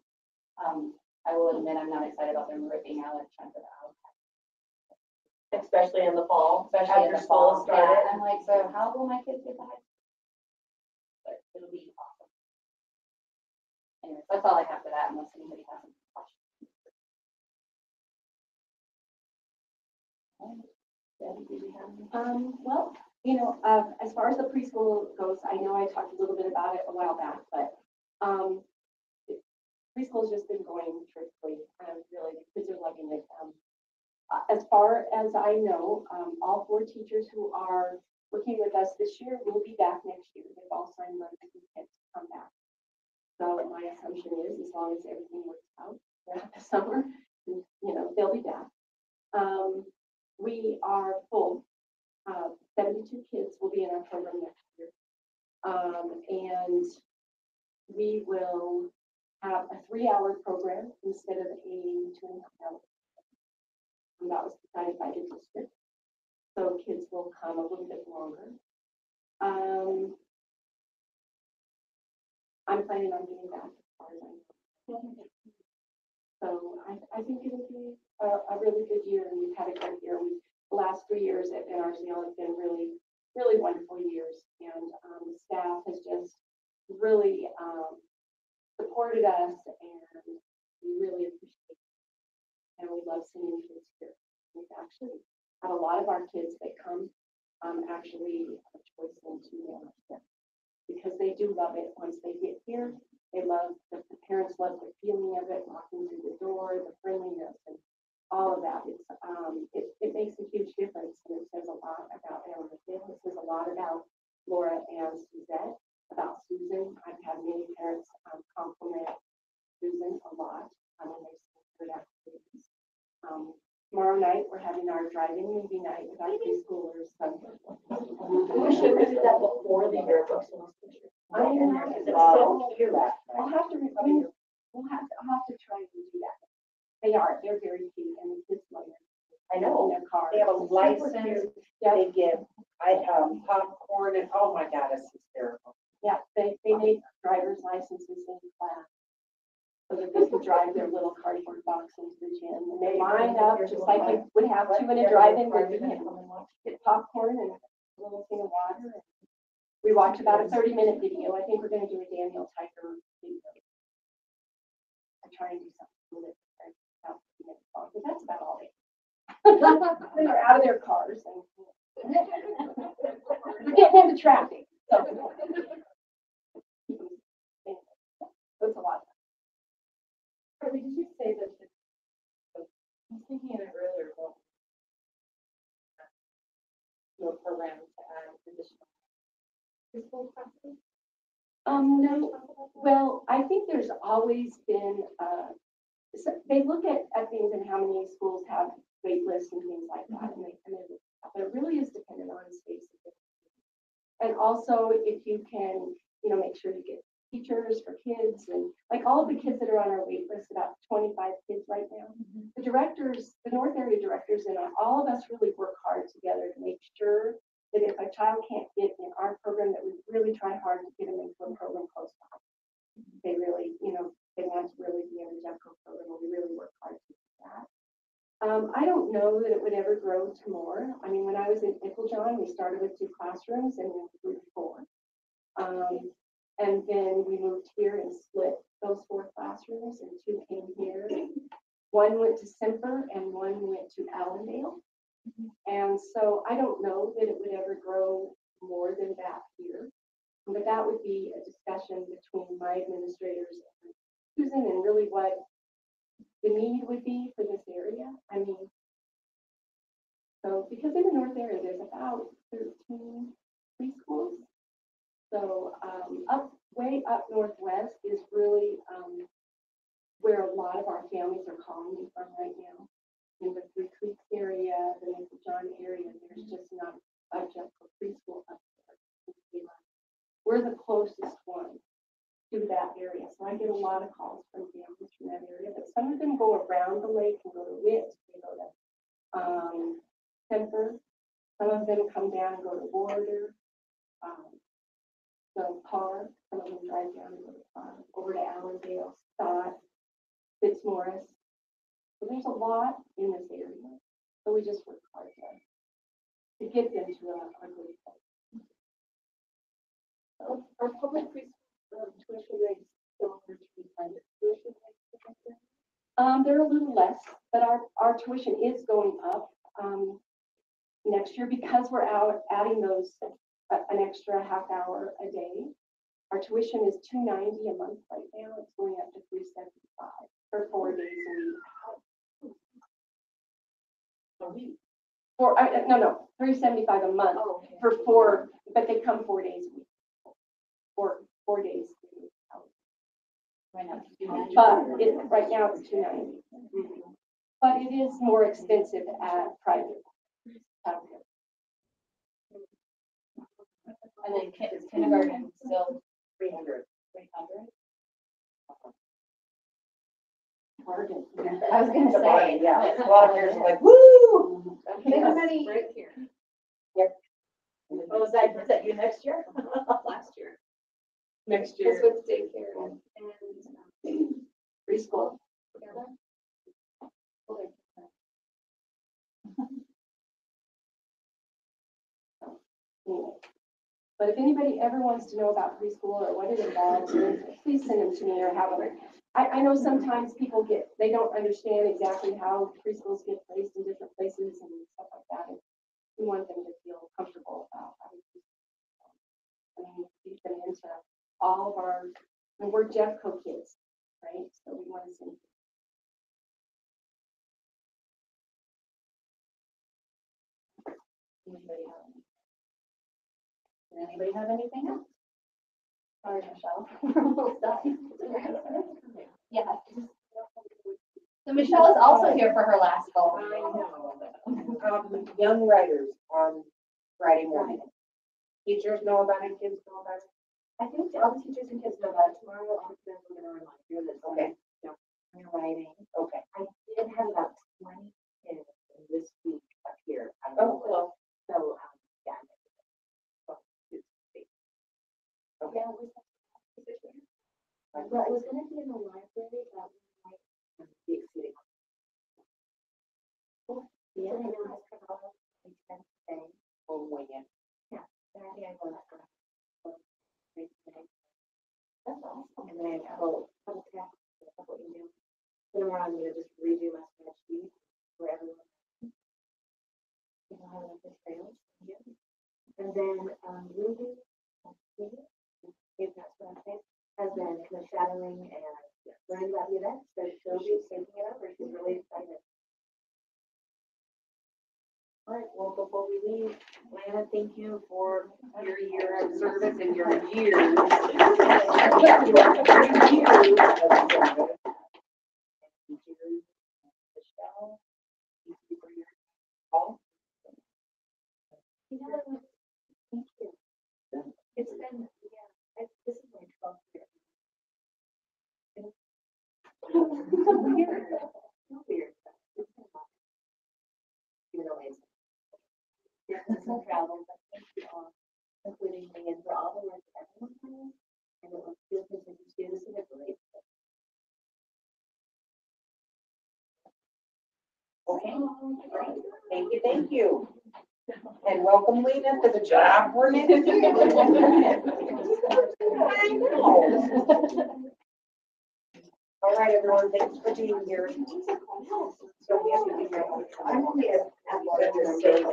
I will admit, I'm not excited about them ripping out a chunk of the outside. Especially in the fall, Especially in after the school fall. started. Yeah, I'm like, so how will my kids get back? But it'll be awesome. Anyways, that's all I have for that, unless anybody has any questions. Debbie, did you have any? Well, as far as the preschool goes, I know I talked a little bit about it a while back, but preschool's just been going terrifically, and really the kids are loving it. As far as I know, all 4 teachers who are working with us this year will be back next year. They've all signed letters to come back. So my assumption is, as long as everything works out throughout the summer, they'll be back. We are full. 72 kids will be in our program next year. And we will have a 3-hour program instead of a 2.5 hour. And that was decided by the district. So kids will come a little bit longer. I'm planning on getting back as far as I know. So I think it'll be a really good year, and we've had a great year. The last 3 years at NRCL have been really, really wonderful years, and the staff has just really supported us, and we really appreciate it. And we love seeing kids here. We've actually had a lot of our kids that come actually a choice into NRCL because they do love it once they get here. They love, the parents love the feeling of it, walking through the door, the friendliness, and all of that. It makes a huge difference, and it says a lot about NRCL. It says a lot about Laura and Suzette, about Susan. I've had many parents compliment Susan a lot when they see good activities. Tomorrow night, we're having our drive-in movie night with our preschoolers. I wish we could do that before the yearbooks. I know. So hear that. I'll have to try and do that. They're very cute, and the kids love it. I in know, their car. they have a license, Yeah, they give, popcorn and, oh my God, it's hysterical. yeah, they make driver's licenses in class. So that they can drive their little cardboard box into the gym, and they line up just like you would have to in a drive-in movie, and get popcorn and a little thing of water. And we watch about a 30-minute video. I think we're gonna do a Daniel Tiger video. I try and do something with it. About 30 minutes long, but that's about all they. Then they're out of their cars and we're getting into traffic, so. It's a lot. Carly, did you say that, I was thinking of it earlier, about your program to add additional preschool classes? No, well, I think there's always been, so they look at things and how many schools have wait lists and things like that, and but it really is dependent on space. And also, if you can, make sure you get teachers for kids, and like all of the kids that are on our wait list, about 25 kids right now. The directors, the North Area directors, and all of us really work hard together to make sure that if a child can't get in our program, that we really try hard to get them into a program close by. They really, they want to really be in the JEFCO program, and we really work hard to do that. I don't know that it would ever grow to more. I mean, when I was in John, we started with 2 classrooms and we grew to 4. And then we moved here and split those 4 classrooms, and 2 came here. 1 went to Semper and 1 went to Allendale. And so I don't know that it would ever grow more than that here. But that would be a discussion between my administrators and Susan, and really what the need would be for this area. I mean, so because in the North area, there's about 13 preschools. So way up northwest is really where a lot of our families are calling me from right now. In the Three Creeks area, the Maple John area, there's just not a JEFCO preschool up there. We're the closest one to that area. So I get a lot of calls from families from that area, but some of them go around the lake and go to Witt, they go to Semper. Some of them come down and go to Border. So Park, some of them drive down and go to over to Allendale, Scott, Fitzmaurice. So there's a lot in this area. So we just work hard to get them to a good place. Our public preschool tuition rates still under private tuition rates? They're a little less, but our tuition is going up next year because we're adding those an extra half hour a day. Our tuition is $290 a month right now. It's going up to $375 for 4 days a week. No, $375 a month for 4, but they come 4 days a week. 4 days a week. Right now, But right now it's $290. But it is more expensive at private childcare. And then is kindergarten still 300. 300? Bargain. I was gonna say. Yeah, a lot of parents are like, woo! How many? Right here. Yep. Oh, is that you next year? Last year. Next That's with daycare and Preschool. together. Anyway. But if anybody ever wants to know about preschool or what it involves, please send them to me or however. I know sometimes people they don't understand exactly how preschools get placed in different places and stuff like that. And we want them to feel comfortable about how we've been into all of and we're JEFCO kids, right? So we want to send. Anybody have anything else? Sorry, Michelle. Yeah. So Michelle is also here for her last call. I know. Young writers on Friday morning. Teachers know about it, kids know about it. I think all the teachers and kids know about it. Tomorrow, all of them are gonna remind you that. Okay. You're writing. Okay. I did have about 20 kids in this Oh, way in. That's awesome. And then I have a couple tasks, a couple emails. Tomorrow I'm gonna just redo my spreadsheet for everyone. You know, how this fails. And then, Ruby, if that's what I say, has been kind of shadowing and learning about the event, so she'll be taking it over, she's really excited. All right, well, before we leave, Lana, thank you for your year of service and your years. Michelle, thank you for your call. You know what? Thank you. It's been, this is my 12th year. Weird. Weird. It's been a lot. Even though it's some travel, but thank you all, including me, and for all the work that everyone has. And it was good to do this in a great. Okay, great. Thank you. And welcome Lena to the job we're in. I know. All right, everyone, thanks for being here. So we have to figure out. I'm only at the